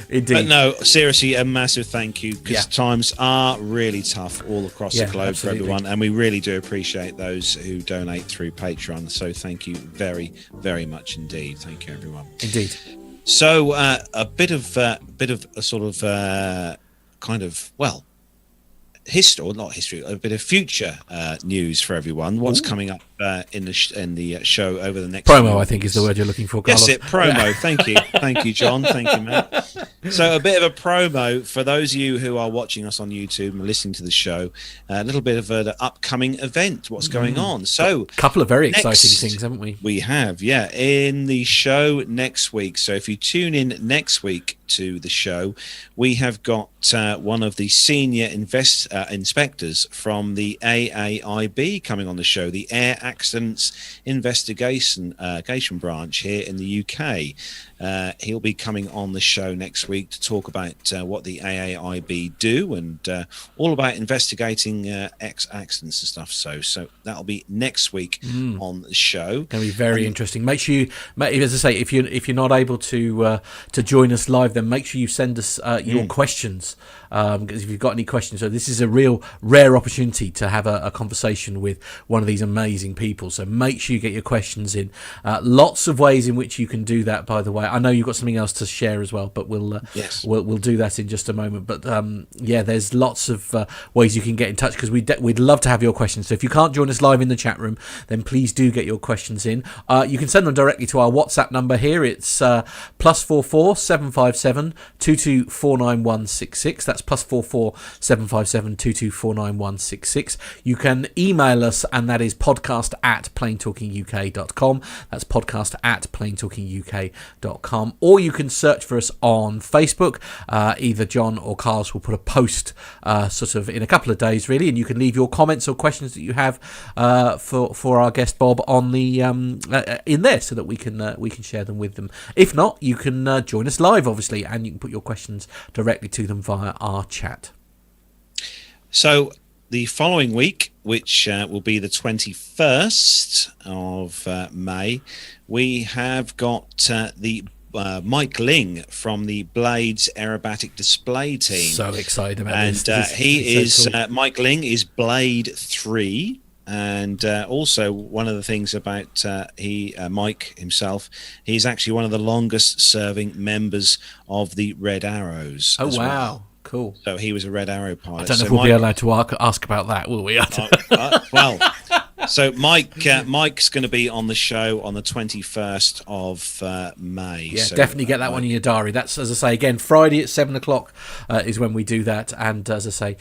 indeed. But no, seriously, a massive thank you, because times are really tough all across the globe for everyone, and we really do appreciate those who donate through Patreon. So thank you very, very much indeed. Thank you, everyone. Indeed. So a bit of a sort of kind of history, or not history, a bit of future news for everyone. What's coming up in the show over the next promo, I think is the word you're looking for, Carlos. That's it, promo. Thank you, John. Thank you, Matt. So a bit of a promo for those of you who are watching us on YouTube and listening to the show. A little bit of an upcoming event. What's going on? So a couple of very exciting things, haven't we? We have, in the show next week. So if you tune in next week to the show, we have got one of the senior inspectors from the AAIB coming on the show, the Air Accidents Investigation Branch here in the UK. He'll be coming on the show next week to talk about what the AAIB do and all about investigating accidents and stuff. So that'll be next week on the show. Going to be very interesting. Make sure you, as I say, if you're not able to join us live, then make sure you send us your questions. Because if you've got any questions, so this is a real rare opportunity to have a conversation with one of these amazing people. So make sure you get your questions in. Lots of ways in which you can do that, by the way. I know you've got something else to share as well, but we'll do that in just a moment. But there's lots of ways you can get in touch, because we'd love to have your questions. So if you can't join us live in the chat room, then please do get your questions in. You can send them directly to our WhatsApp number here. It's +44 757 2249 That's +44 757 2249 You can email us, and that is podcast@planetalkinguk.com. That's podcast@planetalkinguk.com. Or you can search for us on Facebook. Either John or Carlos will put a post sort of in a couple of days, really, and you can leave your comments or questions that you have for our guest Bob on the in there, so that we can share them with them. If not, you can join us live, obviously, and you can put your questions directly to them via our chat. So the following week, which will be the 21st of May, we have got the Mike Ling from the Blades Aerobatic Display Team. So excited about this. And he is so cool. Mike Ling is Blade 3. And also one of the things about Mike himself, he's actually one of the longest serving members of the Red Arrows. Oh, wow. Well. Cool. So he was a Red Arrow pilot. I don't know if we'll be allowed to ask about that, will we? So Mike's going to be on the show on the 21st of May. Yeah, so, definitely get that one in your diary. That's, as I say, again, Friday at 7:00 is when we do that. And as I say,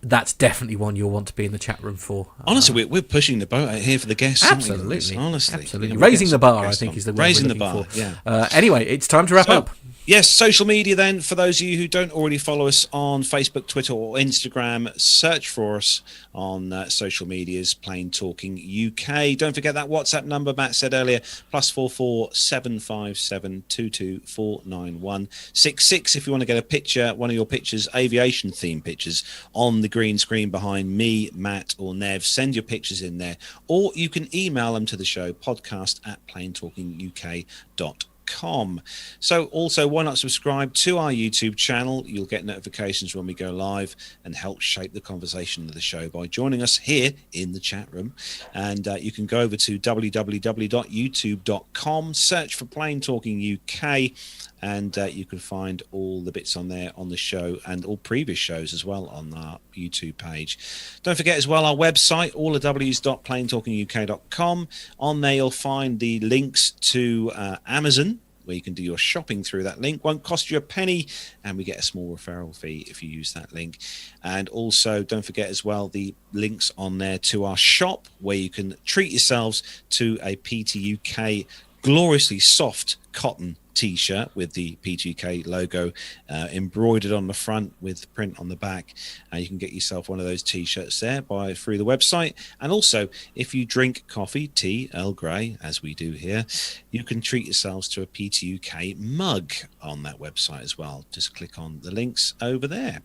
that's definitely one you'll want to be in the chat room for. Honestly, we're pushing the boat out here for the guests. Absolutely. Honestly. Absolutely. Raising the bar, I think, is the word Raising we're the bar, looking for. yeah. Anyway, it's time to wrap up. Yes, social media then. For those of you who don't already follow us on Facebook, Twitter or Instagram, search for us on social medias, Plane Talking UK. Don't forget that WhatsApp number Matt said earlier, +44 757 2249 if you want to get a picture, one of your pictures, aviation themed pictures, on the green screen behind me, Matt or Nev. Send your pictures in there, or you can email them to the show, podcast@planetalkinguk.com. So also, why not subscribe to our YouTube channel? You'll get notifications when we go live and help shape the conversation of the show by joining us here in the chat room. And you can go over to www.youtube.com, search for Plane Talking UK, and you can find all the bits on there on the show, and all previous shows as well on our YouTube page. Don't forget as well our website, allthews.planetalkinguk.com. On there you'll find the links to Amazon, where you can do your shopping through that link. Won't cost you a penny, and we get a small referral fee if you use that link. And also don't forget as well the links on there to our shop, where you can treat yourselves to a PTUK gloriously soft cotton t-shirt with the P2K logo embroidered on the front with print on the back. You can get yourself one of those t-shirts there through the website. And also, if you drink coffee, tea, Earl Grey, as we do here, you can treat yourselves to a P2K mug on that website as well. Just click on the links over there.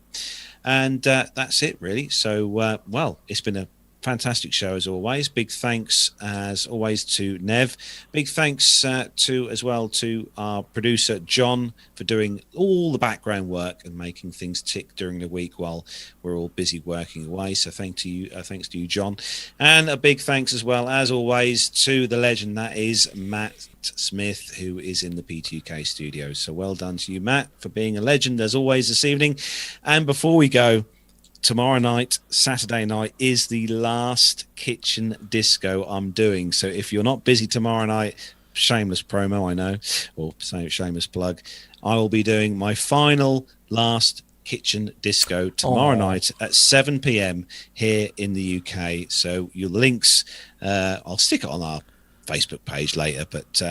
And that's it, really. So, well, it's been a fantastic show as always. Big thanks as always to Nev. Big thanks to our producer John for doing all the background work and making things tick during the week while we're all busy working away. So thanks to you, John. And a big thanks as well as always to the legend that is Matt Smith, who is in the P2K studios. So well done to you, Matt, for being a legend as always this evening. And before we go, tomorrow night, Saturday night, is the last kitchen disco I'm doing. So if you're not busy tomorrow night, shameless promo, I know, or shameless plug, I will be doing my final last kitchen disco tomorrow night at 7 p.m. here in the UK. So your links, I'll stick it on our Facebook page later, but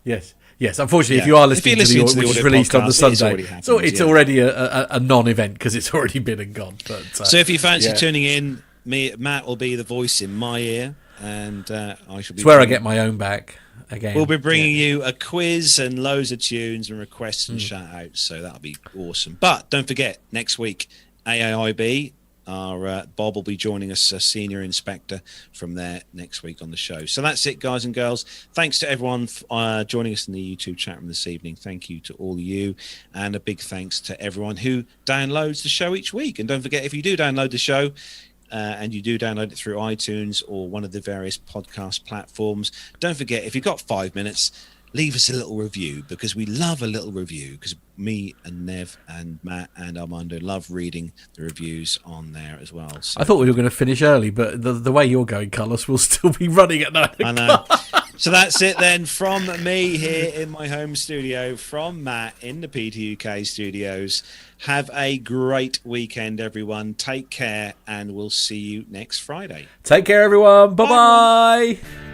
yes. Yes, unfortunately, if Yeah. you are If listening you're to the listening to the which is audio released on the podcast, it is Sunday, already so happened, it's yeah. already a non-event because it's already been and gone. But So if you fancy yeah. tuning in, Matt will be the voice in my ear, and I shall be. It's where I get my own back again. We'll be bringing you a quiz and loads of tunes and requests and shout outs, so that'll be awesome. But don't forget, next week, AAIB, our Bob will be joining us, a senior inspector from there next week on the show. So that's it, guys and girls. Thanks to everyone joining us in the YouTube chat room this evening. Thank you to all of you, and a big thanks to everyone who downloads the show each week. And don't forget, if you do download the show, and you do download it through iTunes or one of the various podcast platforms, don't forget, if you've got 5 minutes, leave us a little review, because we love a little review, because me and Nev and Matt and Armando love reading the reviews on there as well. So, I thought we were going to finish early, but the way you're going, Carlos, we'll still be running at 9 o'clock. I know. So that's it then from me here in my home studio, from Matt in the P2UK studios. Have a great weekend, everyone. Take care, and we'll see you next Friday. Take care, everyone. Bye-bye.